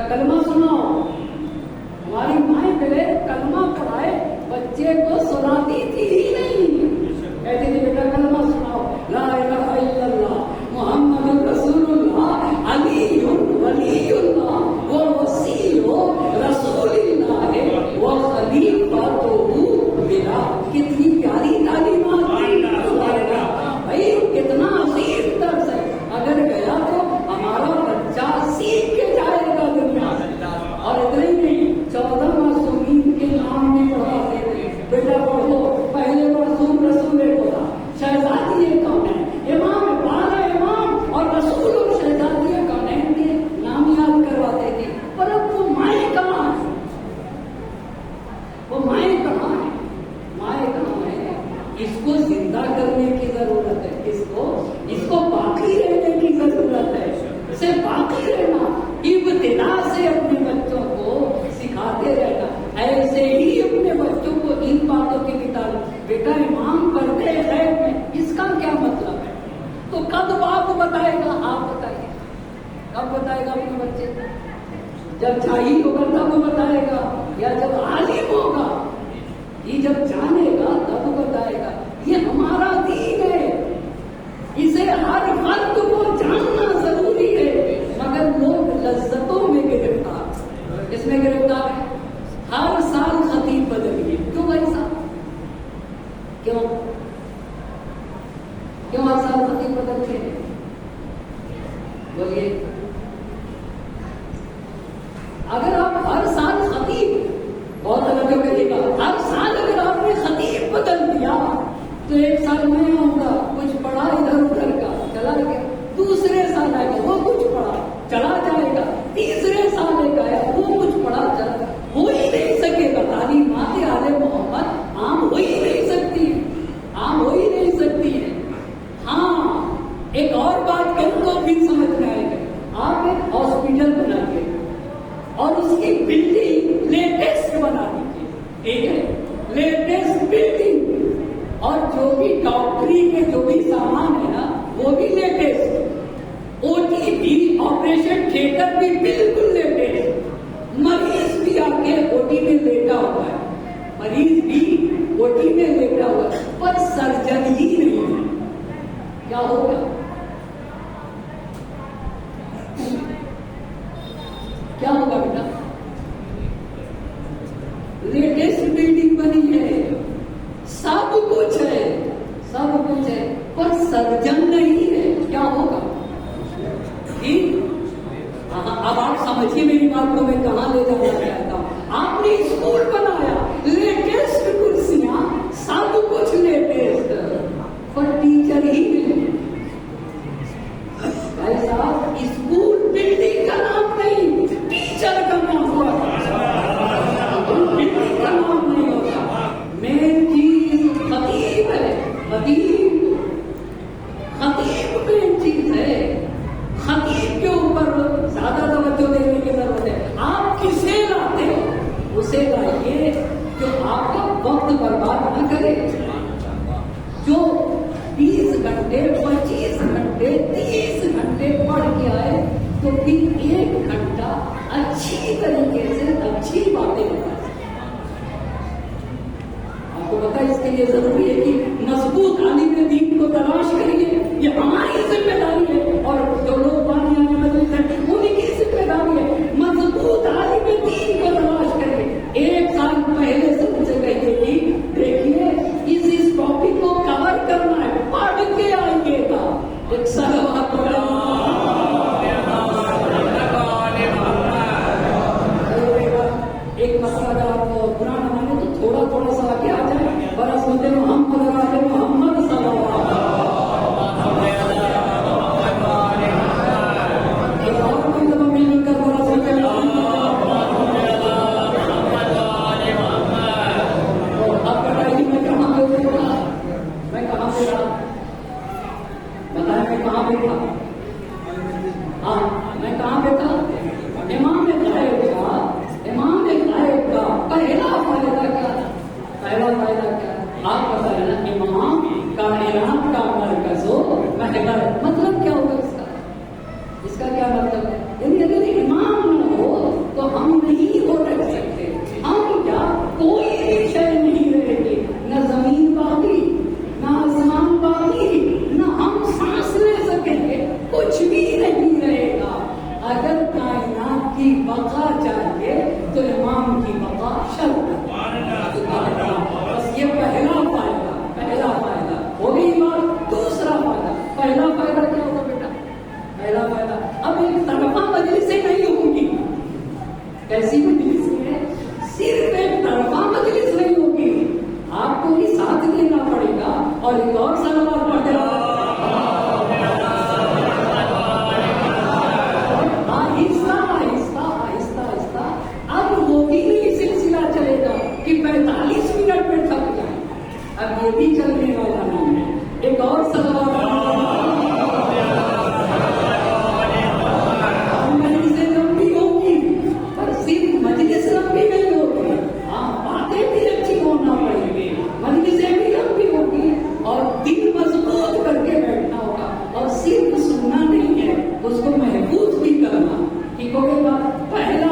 کلمہ سناؤ. ہماری مائیں پہلے کلمہ پڑھائے بچے کو سناتی تھی ہی نہیں. کہتی تھی بیٹا کلمہ سناؤ لا الہ الا اللہ محمد رسول اللہ علی ولی اللہ وہ وسیع رسول اللہ ہے وہ خلیفۃ میرا. کتنی پیاری تعلیمات بھائی, کتنا عظیم درس ہے. اگر گیا تو ہمارا بچہ سیکھ کے جائے گا دنیا میں. اور اتنا ہی نہیں, 14 معصومین کے نام بھی پڑھاتے تھے. بیٹا پڑھو, پہلے معصوم رسول خدا جب جاہل ہوگا تب بتائے گا، یا جب عالم ہوگا، یہ جب جانے گا تب بتائے گا. یہ ہمارا دین ہے، اسے ہر فرد کو جاننا ضروری ہے. مگر لوگ لذتوں میں گرفتار، اس میں گرفتار ہے. ہر سال خطیب بدلیے. کیوں بھائی صاحب؟ کیوں ہر سال خطیب بدلتے ہیں؟ بولیے. اگر آپ ہر سال خطیب، بہت توجہ کریے گا، ہر سال اگر آپ نے خطیب بدل دیا تو ایک سال میں آؤں گا، کچھ پڑھا ادھر ادھر کا چلا گیا، دوسرے سال آئے گا وہ کچھ پڑھا چلا جائے گا، تیسرے سال ایک آیا وہ کچھ پڑھا چلا، ہو ہی نہیں سکے گا. تعلیمات آل محمد عام ہو ہی نہیں سکتی، عام ہو ہی نہیں سکتی ہے. ہاں ایک اور بات کروں تو بھی سمجھ میں آئے گا. آپ ایک ہاسپٹل بنائیے اور اس کی بلڈنگ لیٹسٹ بنا دیجیے، ٹھیک ہے، لیٹسٹ بلڈنگ، اور جو بھی ڈاکٹری کے جو بھی سامان ہے نا وہ بھی لیٹسٹ، او ٹی بھی آپریشن تھیٹر بھی بالکل لیٹسٹ. مریض بھی آ کے او ٹی میں لیٹا ہوا ہے، مریض بھی او ٹی میں لیٹا ہوا ہے، پر سرجن ہی نہیں ہے. کیا ہوگا؟ کیا ہوگا بیٹا؟ لیٹسٹ بلڈنگ بنی ہے، سب کچھ ہے، سب کچھ ہے، پر سرجن نہیں ہے. کیا ہوگا؟ اب آپ سمجھیے میری بات کو، میں کہاں لے جانا چاہتا ہوں. آپ نے اسکول بنایا، لیٹسٹ کرسیاں، سب کچھ لیٹسٹ، پر ٹیچر ہی نہیں. بھائی صاحب اسکول بلڈنگ کا نام نہیں، ٹیچر کا نام ہوا. بلڈنگ کا نام نہیں ہوتا. مین چیز خطیب ہے، خطیب مین چیز ہے. خطیب کے اوپر زیادہ توجہ دینے کی ضرورت ہے. آپ کسے لاتے ہو اسے لائیے جو آپ کا وقت برباد نہ کرے، جو 20 گھنٹے 25 گھنٹے 30 گھنٹے پڑھ کے آئے تو پھر 1 گھنٹہ اچھی طریقے سے اچھی باتیں بتا سکتے. آپ کو پتا ہے اس کے لیے ضروری ہے کہ مضبوط عالم دین کو تلاش کریے. یہ ہماری ذمہ داری ہے، اور جو لوگ پانی آنے مجلس ہیں انہیں کی ذمہ داری ہے. مضبوط عالم دین کو تلاش کریے. 1 سال پہلے سے مجھے کہیے کہ دیکھیے اس ٹاپک کو کور کرنا ہے، پڑھ کے آئیے گا. ایک سلوات ایک مسئلہ اگر آپ کو برا نہ مانے تو تھوڑا سا آگے آ جائے. برس مجھے محمد صلی اللہ علیہ وسلم. میں کہاں پہ تھا؟ امام غائب کا پہلا فائدہ کیا؟ آپ بتائیں نا، امام کائنات کا مرکز ہو محور. مطلب کیا ہوگا اس کا کیا مطلب ہے؟ یعنی اگر امام نہ ہو تو ہم نہیں ہو رہ سکتے. ہم کیا، کوئی بھی شے نہیں رہے گی، نہ زمین باقی، نہ آسمان باقی، نہ ہم سانس لے سکیں گے، کچھ بھی نہیں رہے گا. اگر کائنات کی بقا چاہیے تو امام کی بقا شرط ہے. بس یہ پہلا فائدہ ہو گئی بات. دوسرا فائدہ، پہلا فائدہ کیا ہوگا بیٹا؟ پہلا فائدہ اب ایک طرفہ مجلسیں نہیں ہوں گی. ایسی مجلس ہے، صرف ایک طرفہ مجلس نہیں ہوگی. آپ کو بھی ساتھ دینا پڑے گا اور ایک اور سلوات پڑھ کے آہستہ اب وہ بھی نہیں سلسلہ چلے گا کہ 45 منٹ میں تھک جائے. اب یہ بھی چلنے والا نہیں ہے. ایک اور سلوات مجلسیں لمبی ہوگی، پر صرف مجلس لمبی نہیں ہوگی. ہاں باتیں بھی اچھی ہونا پڑیں گی، مجلسیں بھی لمبی ہوگی، اور دل مضبوط کر کے بیٹھنا ہوگا. اور صرف سننا نہیں ہے، اس کو محفوظ بھی کرنا. ٹھیک ہوگا. پہلا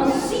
80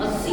80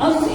80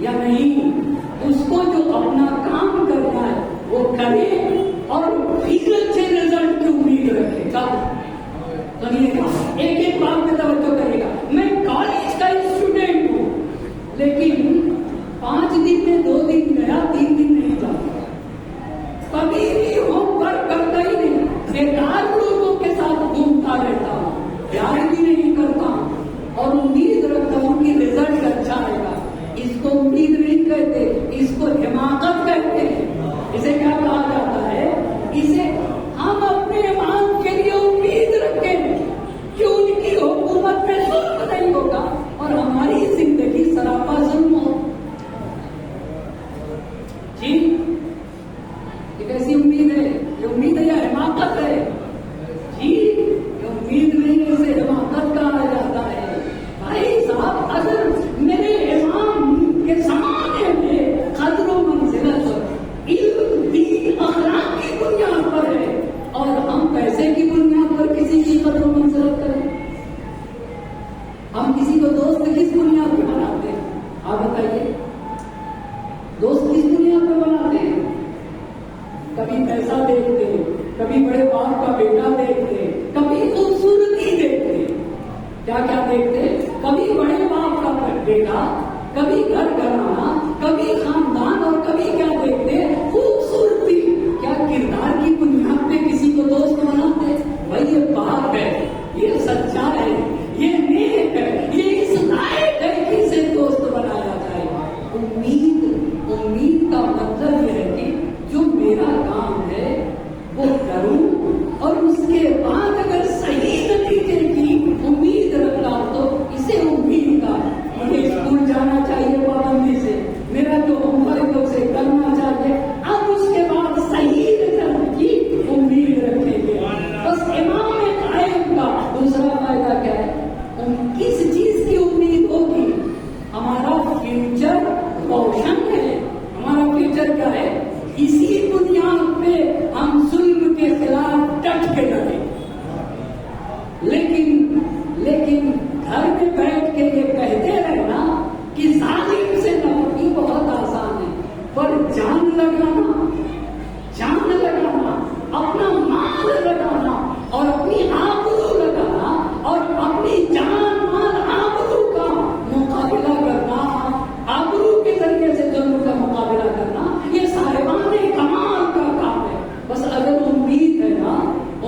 یا نہیں، اس کو جو اپنا کام کرنا ہے وہ کرے اور پھر اچھے رزلٹ کی امید رکھے گا. سنیے گا، ایک ایک بات میں توجہ کرے گا. میں کالج کا اسٹوڈنٹ ہوں، لیکن 5 دن میں 2 دن گیا، 3 دن نہیں جاتا، کبھی بھی ہوم ورک کرتا ہی نہیں، بیکار لوگوں کے ساتھ گھومتا رہتا ہوں، پیار بھی نہیں کرتا اور امید رکھتا ہوں کہ رزلٹ اچھا آئے گا. اس کو امید نہیں کہتے، اس کو حماقت کہتے ہیں. اسے کیا کہا جاتا ہے؟ اسے ہم اپنے ایمان کے لیے امید رکھیں کہ ان کی حکومت میں ظلم نہیں ہوگا اور ہماری زندگی سراپا ظلم ہو. جی یہ کیسی امید ہے؟ یہ امید ہے یا حماقت ہے؟ جی یہ امید نہیں ہے، اسے حماقت کہا جاتا ہے. بھائی صاحب، اگر میرے امام کے زمانے میں قدر و منزلت علم دین اخلاق کی بنیاد پر ہے اور ہم پیسے کی بنیاد پر کسی کی قدر و منزلت کریں، ہم کسی کو دوست کس بنیاد پہ بناتے ہیں؟ آپ بتائیے، دوست کس بنیاد پہ بناتے ہیں؟ کبھی پیسہ دیکھتے ہیں، کبھی بڑے باپ کا بیٹا دیکھتے ہیں، کبھی خوبصورتی دیکھتے ہیں. کیا کیا دیکھتے ہیں؟ کبھی بڑے باپ کا بیٹا، کبھی گھر گھرانا، کبھی خاندان، اور کبھی کیا دیکھتے ہیں؟ خوبصورتی. کیا کردار کی بنیاد پہ کسی کو دوست بناتے ہیں؟ بھائی یہ بات ہے، یہ سچا ہے، یہ نیک ہے، یہ اس لائق ہے کہ اسے دوست بنایا جائے. امید کا مطلب یہ ہے کہ جو میرا کام ہے وہ کروں اور اس کے بعد اگر صحیح نتیجے کی امید رکھتا ہوں تو اسے امید کا. مجھے اسکول جانا چاہیے پابندی سے، میرا جو ہوم ورک اسے کرنا چاہیے، اب اس کے بعد صحیح رزلٹ کی امید رکھیں گے. بس امام قائم کا دوسرا فائدہ کیا ہے؟ کس چیز کی امید ہوگی؟ ہمارا فیوچر روشن ہے. ہمارا فیوچر کیا ہے؟ اسی بنیاد پہ ہم ظلم کے خلاف ڈٹ کے لڑیں. لیکن گھر میں بیٹھ کے یہ کہتے رہنا کہ ظالم سے نفرت بہت آسان ہے، پر جان لگانا، اپنا مال لگانا اور اپنی آبرو لگانا اور اپنی جان مال آبرو کا مقابلہ کرنا، آبرو کے ذریعے سے ظلم کا مقابلہ کرنا، یہ صاحبان کمال کا کام ہے. بس اگر امید ہے نا،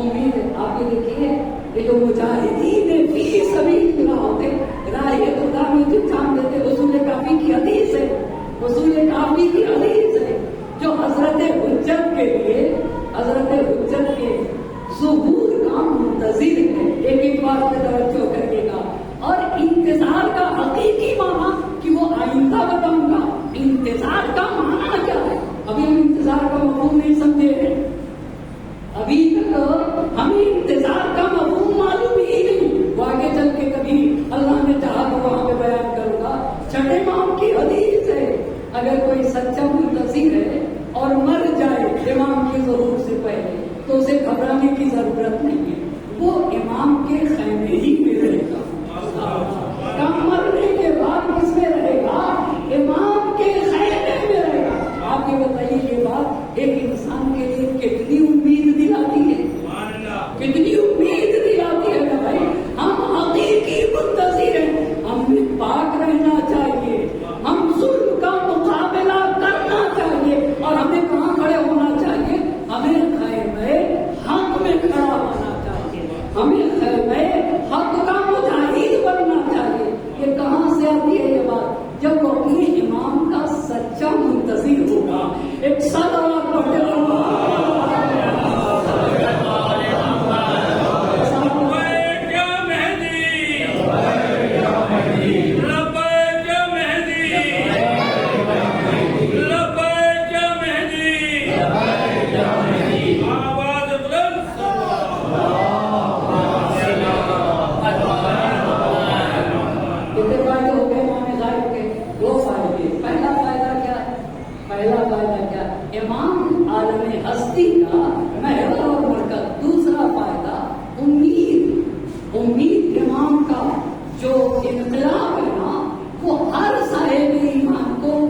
امید ہے. آپ یہ دیکھیے، یہ جو مجاہدین فی سبیل اللہ ہوتے، راہ خدا میں جو جان دیتے، وصول کافی کی حدیث ہے، وصول کافی کی حدیث ہے جو حضرت حجت کے لیے، حضرت حجت کے ظہور کا منتظر ہے. ایک ایک بات پہ توجہ کرے گا. اور انتظار کا حقیقی معنی کہ وہ آئندہ بتاؤں گا. انتظار کا معنی کیا ہے؟ ابھی ہم انتظار کا مفہوم نہیں سمجھے ہیں. ابھی تک ہمیں انتظار کا مفہوم معلوم ہی نہیں. وہ آگے چل کے کبھی اللہ نے چاہا تو وہاں پہ بیان کروں گا. چھٹے امام کی حدیث ہے، اگر کوئی سچا منتظر ہے اور مر جائے امام کے ظہور سے پہلے تو اسے گھبرانے کی ضرورت نہیں ہے، وہ امام کے خیمے ہی میں رہے گا. کم مرنے کے بعد کس میں رہے گا؟ امام کے خیمے میں رہے گا. آپ یہ بتائیے، یہ بات ایک انسان کے لیے کتنی امید دلاتی ہے، کتنی امید دلاتی ہے. بھائی ہم حقیقی منتظر ہیں، ہمیں پاک رہنا چاہیے، ہم ظلم کا مقابلہ کرنا چاہیے اور ہمیں کہاں کھڑے ہونا چاہیے؟ ہمیں خیمے حق میں کھڑا ہونا چاہیے، ہمیں خیمے حق کا مجاہد بننا چاہیے. یہ کہاں سے آتی ہے یہ بات؟ جب وہ اپنے امام کا سچا منتظر ہوگا. ایک صلوات پڑھتے امام عالم ہستی کا محور اور برکت. دوسرا فائدہ امید امام کا جو انقلاب ہے نا، وہ ہر صاحب ایمان کو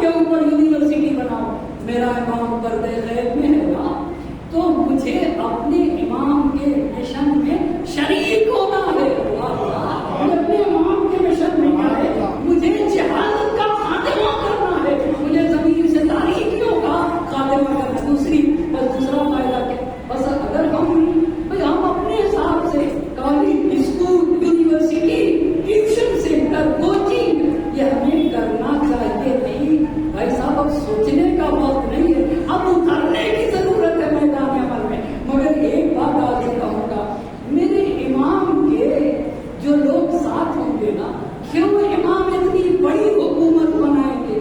کے اوپر یونیورسٹی بناؤ، میرا امام پردے غیب میں ہے نا، تو مجھے اپنے امام کے مشن میں شریک ہونا ہے، مجھے اپنے امام کے مشن میں کیا ہے، مجھے جہالت کا خاتمہ کرنا ہے، مجھے زمین سے تاریکیوں کا خاتمہ کرنا۔ دوسرا فائدہ کیا؟ بس اگر ہم اپنے حساب سے college, school, university, tuition centre, coaching, یہ ہمیں کرنا چاہیے نہیں بھائی صاحب، اب سوچنے کا وقت نہیں ہے، اب اترنے کی ضرورت ہے میدان عمل میں۔ مگر ایک بات آج کہوں گا، میرے امام کے جو لوگ ساتھ ہوں گے نا، کیوں امام اتنی بڑی حکومت بنائیں گے؟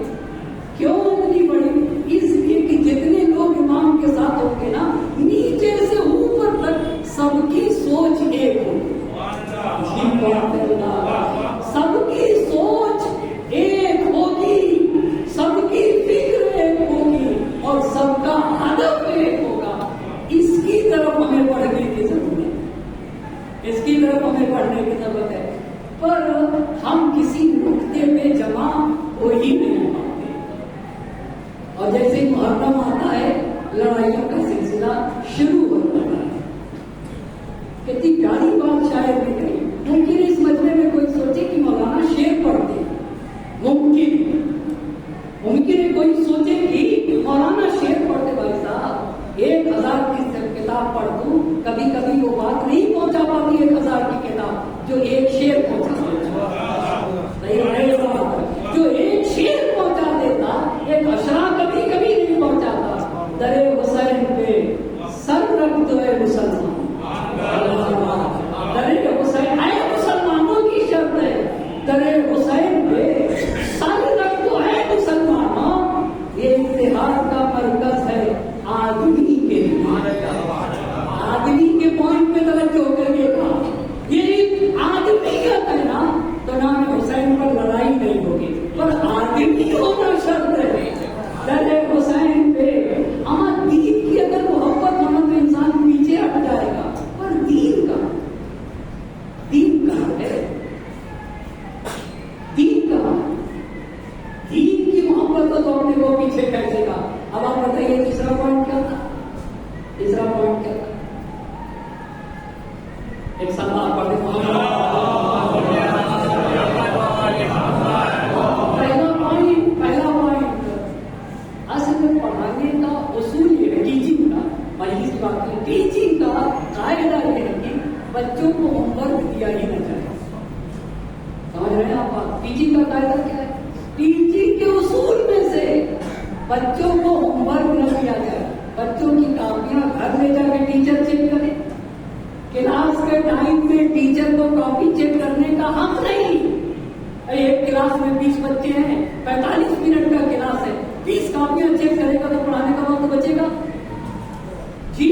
کیوں اتنی بڑی؟ اس لیے کہ جتنے لوگ امام کے ساتھ ہوں گے نا، نیچے سے اوپر تک سب کی سوچ ایک ہوگی، سب کی سوچ ایک ہوگی، سب کی فکر ایک ہوگی، اور سب کا ہدف ایک ہوگا۔ اس کی طرف ہمیں بڑھنے کی ضرورت ہے، اس کی طرف ہمیں بڑھنے کی ضرورت ہے، پر ہم کسی نقطے پہ جمع ہو ہی نہیں پاتے۔ اور جیسے ہی محرم آتا ہے، لڑائیوں کا سلسلہ شروع ہوتا ہے۔ کتنی پیاری بات شاید بھی کہی، ممکن اس مجمع میں کوئی سوچے کہ مولانا شعر پڑھتے، ممکن ہے کوئی سوچے کہ مولانا شعر پڑھتے۔ بھائی صاحب 1000 کی کتاب پڑھ دوں، کبھی کبھی وہ بات نہیں پہنچا پاتی 1000 کی کتاب جو ایک شعر پہنچا دیتا، جو ایک شعر پہنچا دیتا، ایک اشرا کبھی کبھی نہیں پہنچاتا۔ درے حسین پہ سر رکھ دو اے مسلمان، درے حسین، اے مسلمانوں کی شرط ہے، درے حسین پہ سر رکھ دو اے مسلمانوں۔ یہ اتحاد کا مرکز ہے آدمی کے لیے، آدمی کے پوائنٹ پہ توجہ کریے گا، یہ آدمیت ہے نا، تو نام حسین پر لڑائی نہیں ہوگی، پر آدمی ہونا شرط ہے۔ درے حسین پہ دین کی اگر محبت ہونا تو انسان پیچھے ہٹ جائے گا، پر دین کہاں ہے؟ دین کہاں؟ دین کی محبت تو اپنے کو پیچھے کھینچے گا۔ اب آپ بتائیے تیسرا پوائنٹ کیا تھا؟ تیسرا پوائنٹ کیا تھا؟ ایک ساتھ پڑھتے پہلا پوائنٹ اصل میں پڑھانے کا اصول یہ ہے، ٹیچنگ کا، مجلس کی بات کریں، ٹیچنگ کا قاعدہ یہ ہے کہ بچوں کو ہوم ورک دیا ہی نہ جائے۔ سمجھ رہے ہیں آپ؟ ٹیچنگ کا قاعدہ کیا ہے؟ ٹیچنگ کے اصول میں سے بچوں کو ہوم ورک نہ دیا جائے، بچوں کی کاپیاں گھر لے جا کے ٹیچر چیک کرے، کلاس کے ٹائم میں ٹیچر کو کاپی چیک کرنے کا حق نہیں۔ ایک کلاس میں 20 بچے ہیں، 45 منٹ کا کلاس ہے، 20 کاپیاں چیک کرے گا تو پڑھانے کا وقت بچے گا؟ جی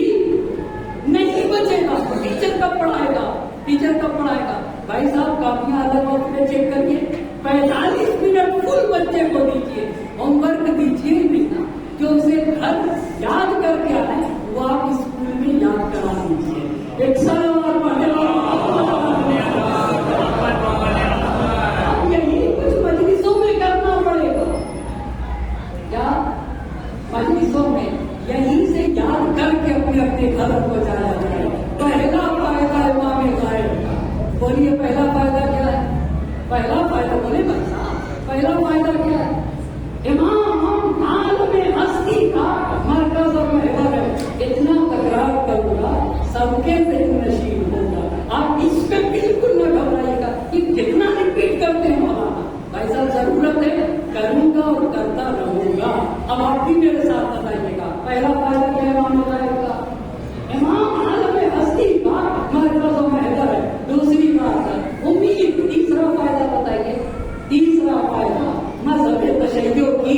نہیں بچے گا۔ ٹیچر کب پڑھائے گا؟ ٹیچر کب پڑھائے گا؟ بھائی صاحب کاپیاں الگ وقت میں چیک کریے، 45 منٹ فل بچے کو دیجیے، ہوم ورک دیجیے نہیں نا، جو اسے گھر یاد کر کے آئے وہ آپ اسکول میں یاد کرا دیجیے۔ ایک سال اور پڑھنے اب یہی کچھ مجلسوں میں کرنا پڑے گا، کیا مجلسوں میں یہیں سے یاد کر کے اپنے گھر کو جایا جائے۔ پہلا فائدہ امام غائب کا، بولیے پہلا فائدہ کیا ہے؟ پہلا فائدہ بولے بھائی صاحب، پہلا فائدہ کیا ہے؟ امام عالم ہستی کا مرکز اور محور ہے۔ اتنا تکرار کروں گا سب کے ذہن نشین ہوگا، آپ اس پہ بالکل نہ گھبرائیے گا کہ کتنا ریپیٹ کرتے ہیں مولانا۔ بھائی صاحب ضرورت ہے، کروں گا اور کرتا رہوں گا۔ اب آپ بھی میرے ساتھ بتائیے گا پہلا فائدہ کیا ہے امام غائب کا؟ امام عالم ہستی کا مرکز و محور ہے۔ دوسری بات ہے امید۔ تیسرا فائدہ بتائیے، تیسرا فائدہ مذہب تشیع کی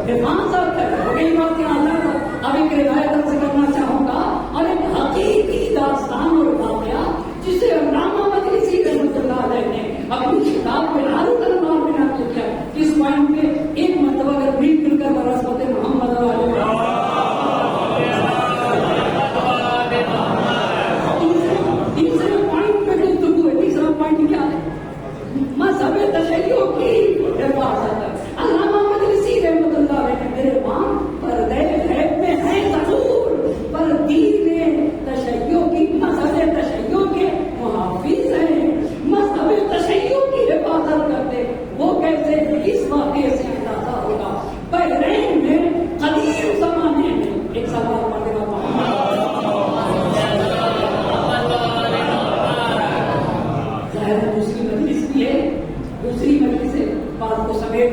حفاظت ہے۔ وہی بات کے اندر اب ایک روایت سے کرنا چاہوں گا اور ایک حقیقی داستان اور واقعہ جسے علامہ مجلسی رحمۃ اللہ علیہ نے اپنی کتاب میں نارو الانوار میں نقل کیا۔ اس پوائنٹ پہ ایک مرتبہ اگر مل جل کر برسبت محمد تیسرے پوائنٹ پہ گفتگو ہے۔ تیسرا پوائنٹ کیا ہے؟ مذہب تشیع کی حفاظت ہے۔ علامہ مجلسی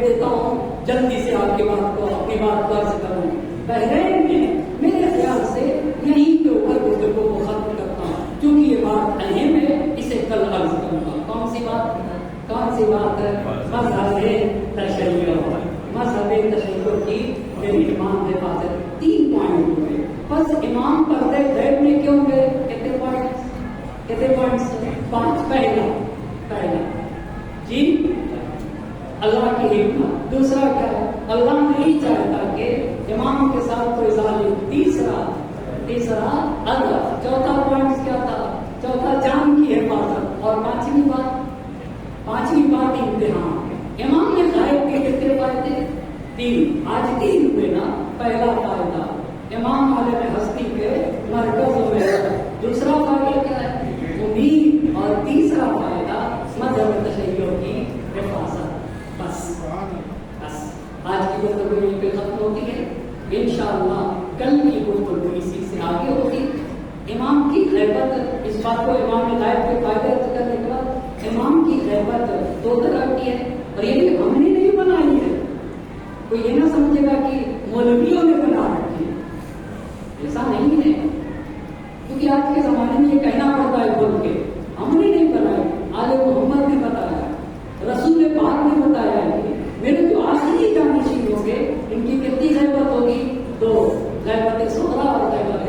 دیتا ہوں جلدی سے آپ کی بات کو اپنی بات کو عرض کروں. بحرین میں میرے خیال سے یہیں کے اوپر گفتگو کو ختم کرتا ہوں کیونکہ یہ بات اہم ہے, اسے کل عرض کروں گا. کون سی بات ہے؟ مذہب تشیع. مذہب تشیع کی میری امام کے پاس ہے 3 پوائنٹ ہوئے. بس امام پردے غیب میں کیوں گئے؟ کتنے پوائنٹس 5. پہلا جی اللہ کی حکمت. دوسرا کیا ہے؟ اللہ نہیں چاہتا کہ امام کے ساتھ کوئی ظالم. تیسرا ادب. چوتھا پوائنٹ کیا تھا؟ چوتھا جان کی حفاظت. اور پانچویں بات امتحان. امام نے غائب کے کتنے فائدے؟ 3. آج 3 ہوئے نا. پہلا فائدہ امام عالم ہستی کے مرکزوں میں. دوسرا فائدہ کیا ہے؟ امید. اور تیسرا فائدہ مذہب تشیع کی حفاظت. بس آج کی گفتگو یہیں پہ ختم ہوتی ہے. انشاءاللہ کل کی گفتگو اسی سے آگے ہوگی. امام کی غیبت, اس بات کو امام غائب کے فائدے کرنے کے بعد امام کی غیبت 2 طرح کی ہے, اور یہ بھی ہم نے نہیں بنائی ہے. کوئی یہ نہ سمجھے گا کہ مولویوں نے بنا رکھی ہے, ایسا نہیں ہے. کیونکہ آج کے زمانے میں یہ کہنا پڑتا ہے بول کے, ہم نے نہیں بنائی. آل محمد نے بتایا, رسول پاک نے بتایا کہ میرے جو آخری جانشین ہوں گے ان کی کتنی غیبت ہوگی؟ 2. غیبت صغریٰ اور غیبت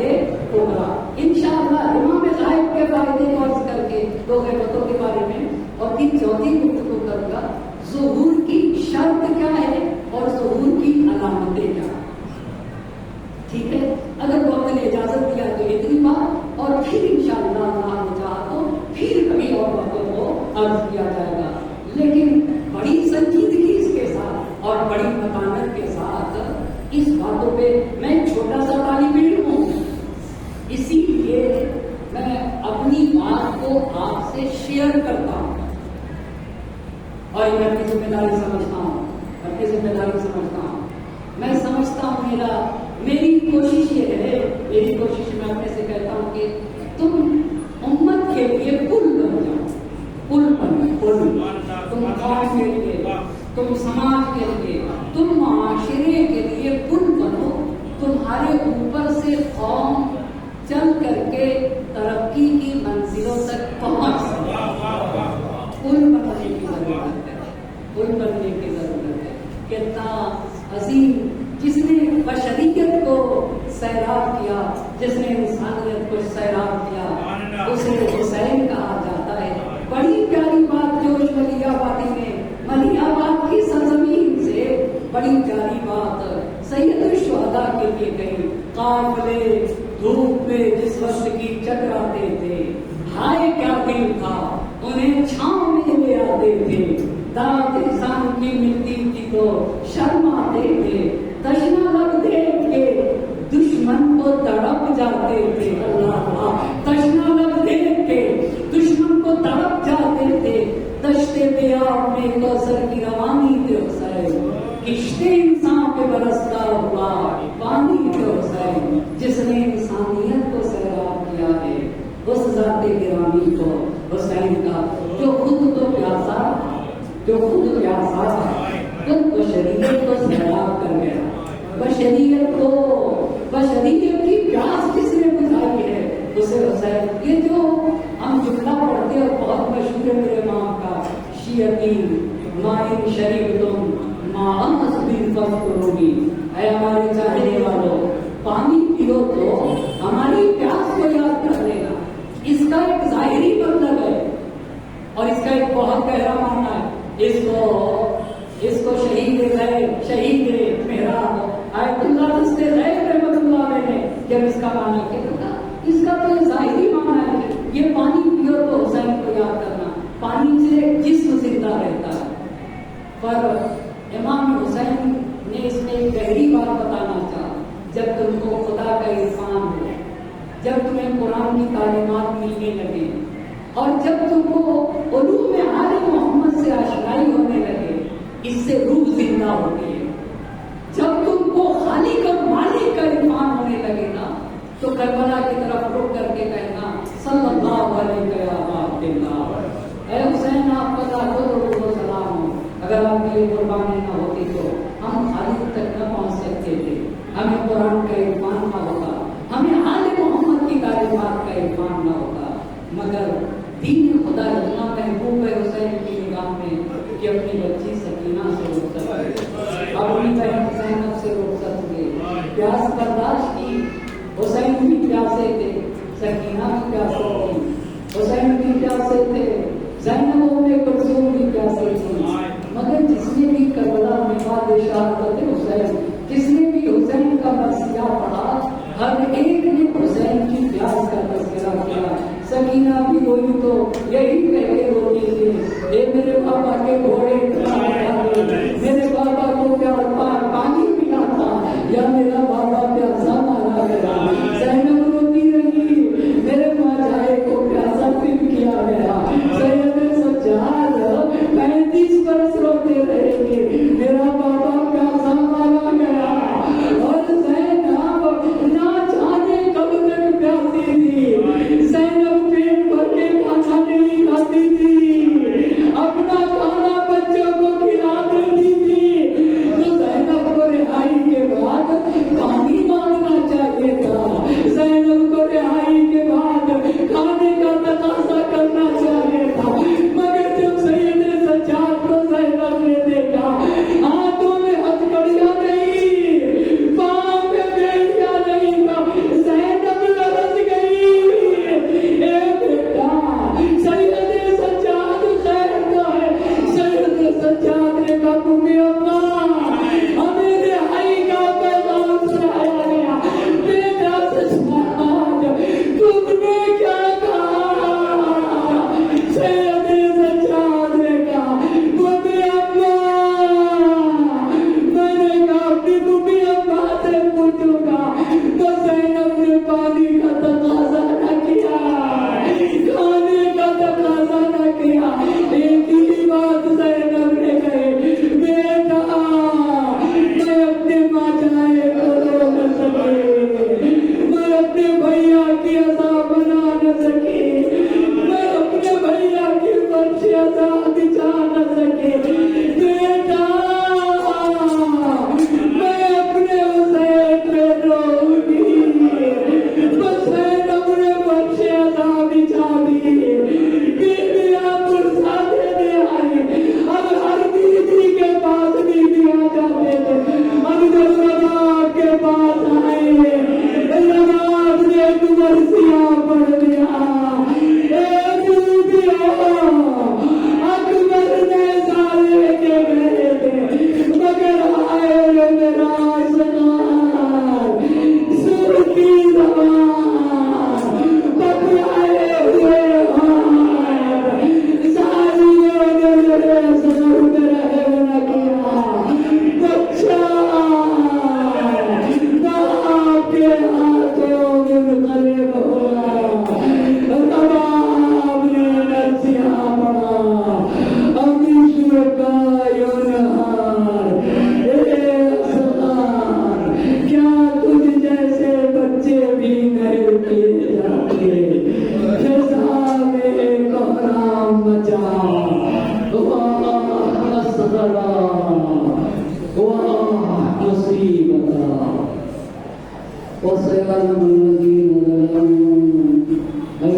کبریٰ. انشاءاللہ امام غائب کے فائدے کو عرض کر کے 2 غیبتوں کے بارے میں اور پھر چوتھی گفتگو کروں گا ظہور کی شرط کیا ہے اور ظہور کی علامتیں کیا ہیں. ٹھیک ہے, اگر وقت نے اجازت دیا تو اتنی بات, اور پھر انشاءاللہ اللہ نے چاہا تو پھر کبھی اور وقتوں کو عرض کیا جائے گا. لیکن بڑی سنجیدگی اس کے ساتھ اور بڑی متانت کے ساتھ اس باتوں پہ میں چھوٹا سا طالب علم ہوں, اسی لیے میں اپنی بات کو آپ سے شیئر کرتا ہوں اور میں اپنی ذمہ داری سمجھتا ہوں. میں سمجھتا ہوں میری کوشش یہ ہے, میری کوشش میں اپنے سے کہتا ہوں کہ تم امت کے لیے پل بن جاؤ. تم قوم کے لیے, تم سماج کے لیے, تم معاشرے کے لیے پل بنو. تمہارے اوپر سے قوم چل کر کے ترقی کی منزلوں تک پہنچ سکے. پل بننے کی ضرورت ہے, پل بننے کی ضرورت ہے. کتنا عظیم جس نے بشریت کو سیراب کیا, جس نے انسانیت کو سیراب کیا, اسے حسین کہا جاتا ہے. بڑی پیاری بات جو ملی آبادی میں, ملی آباد کی سرزمین سے بڑی پیاری بات سید الشہداء کے لیے گئی. قافلے دھوپ میں جس وقت کی چکراتے تھے, ہائے کیا دل تھا, انہیں چھاؤں میں لے آتے تھے. دعوت انسان کی ملتی تھی تو شرماتے تھے. تشنا لب دیکھ کے دشمن کو تڑپ جاتے تھے. اللہ, تشنا لب دیکھ کے دشمن کو تڑپ جاتے تھے. دشتے پیاب میں کوثر کی روانی تھے حسین. کشتے انسان پہ برستا ہوا پانی تھے حسین. جس نے انسانیت کو سیراب کیا ہے اس ذات گرامی کو حسین کا, جو خود تو پیاسا تو بشریت کو سیراب کر گیا. بشریت کی پیاس جس نے بجھائی ہے اسے حسین. یہ جو ہم جملہ پڑھتے اور بہت مشہور ہے میرے ماں کا, شیعتی مائن شریف تم ماں تصویر فرض کرو گی. اے ہمارے چاہنے والوں, پانی پیو تو ہماری پیاس کو یاد کر لینا. اس کا ایک ظاہری مطلب ہے اور اس کا ایک بہت گہرا معنی ہے. اس کو شہید محراب آیت اللہ دستے غیب رحمت اللہ علیہ نے جب اس کا معنی کیا, اس کا تو ظاہری معنی ہے یہ پانی پیو تو حسین کو یاد کرنا. پانی سے جسم زندہ رہتا ہے. پر امام حسین نے اس میں ایک گہری بات بتانا چاہا. جب تم کو خدا کا عرفان ہو, جب تمہیں قرآن کی تعلیمات ملنے لگے اور جب تم کو علوم آل محمد سے آشنائی ہونے لگے, اس سے روح زندہ ہوتی ہے. جب تم کو خالق اور مالک کا عرفان ہونے لگے نا تو کربلا کی طرف رک کر کے کہنا صلی اللہ علیہ وسلم, اے حسین آپ کا لاکھوں درود و سلام ہو. اگر آپ کے لیے قربانی نہ ہوتی تو ہم خالق تک نہ پہنچ سکتے تھے. ہمیں قرآن کا عرفان نہ ہوتا, ہمیں آل محمد کی تعلیمات کا عرفان نہ ہوتا. مگر دین خدا اتنا محبوب ہے حسین کی نگاہ میں کہ اپنی بچی سکینہ سے رخصت ہوئے, اپنی بہن زینب سے رخصت ہوئے. پیاس برداشت کی. حسین بھی پیاسے تھے, سکینہ بھی پیاسے تھی. حسین بھی پیاسے تھے, زینب ام کلثوم بھی پیاسے تھی. مگر جس نے بھی کربلا میں بعد شہادت حسین, جس نے بھی حسین کا مرثیہ پڑھا, ہر ایک نے حسین کی پیاس کا تذکرہ کیا. سکینہ بھی روئی تو یہی کہہ کے روتی تھی, اے میرے بابا کے گھوڑے میرے بابا کو پانی پلاتا یا میرا بابا پیاسا مارا گیا. زینب روتی رہی, میرے ماجائے کو پیاسا پھر کیا گیا. سید سجاد 35 برس روتے رہے گے, میرا بابا پیاسا مارا گیا. اور زینب نہ جانے کب تک پیاسی تھی. زینب پیٹ بھر کے کھانا نہیں کھاتی تھی, اپنا کھانا بچوں کو کھلا دیتی تھی. تو زینب کو رہائی کے بعد پانی مانگنا چاہیے تھا, زینب کو رہائی کے بعد کھانے کا تقاضا کرنا چاہیے تھا. مگر جب سید سجاد کو زینب نے دیکھا, ہاتھوں میں ہتھکڑیاں نہیں, پاؤں میں بیڑیاں نہیں, زینب لرز گئی. اے بیٹا, سید سجاد خیر کا ہے. سید سجاد نے کہا تمہیں اپنا ہمیں رہائی کا پیغام سنایا گیا. بیٹا سجاد تم نے کیا کہا؟ سید سجاد نے کہا تمہیں اپنا, میں نے کہا اپنی تمہیں اپنا سے پوچھوں گا. تو زینب نے پانی کا تقاضا نہ کیا, کھانے کا تقاضا نہ کیا. ایک ہی بات زینب نے کہی, بیٹا میں اپنے ماجائے کو رو نہ سکی, میں اپنے بھیا کی عزا بنا نہ سکی, میں اپنے بھیا کی فرش عزا بچا نہ سکی. بیٹا میں اپنے حسین پہ روؤں گی. حسین اپنے فرش عزا بچا دی, بیویاں پرسا دینے آئی. اب ہر بیوی کے پاس بیوی آ جاتے تھے. اب جب رباب کے پاس آئے, رباب نے ایک مرثیہ پڑھ لیا. اے بیویوں, اکبر نے سارے کے گئے تھے, مگر آئے میرا عاشقان سرخی زبان پکڑائے ہوئے ہاتھ, سالیوں نے میرے سر میں رحم نہ کیا. بچہ باپ کے ہاتھوں میں منقلب ہوا. رباب نے مرثیہ پڑھا, امیشور کا یونہار. اے اصغر, کیا تجھ جیسے بچے بھی نہیں کیے جاتے. فضا میں کوہرام مچا, واہ اصغر واہ مصیبت. وسيعلم الذين ظلموا أي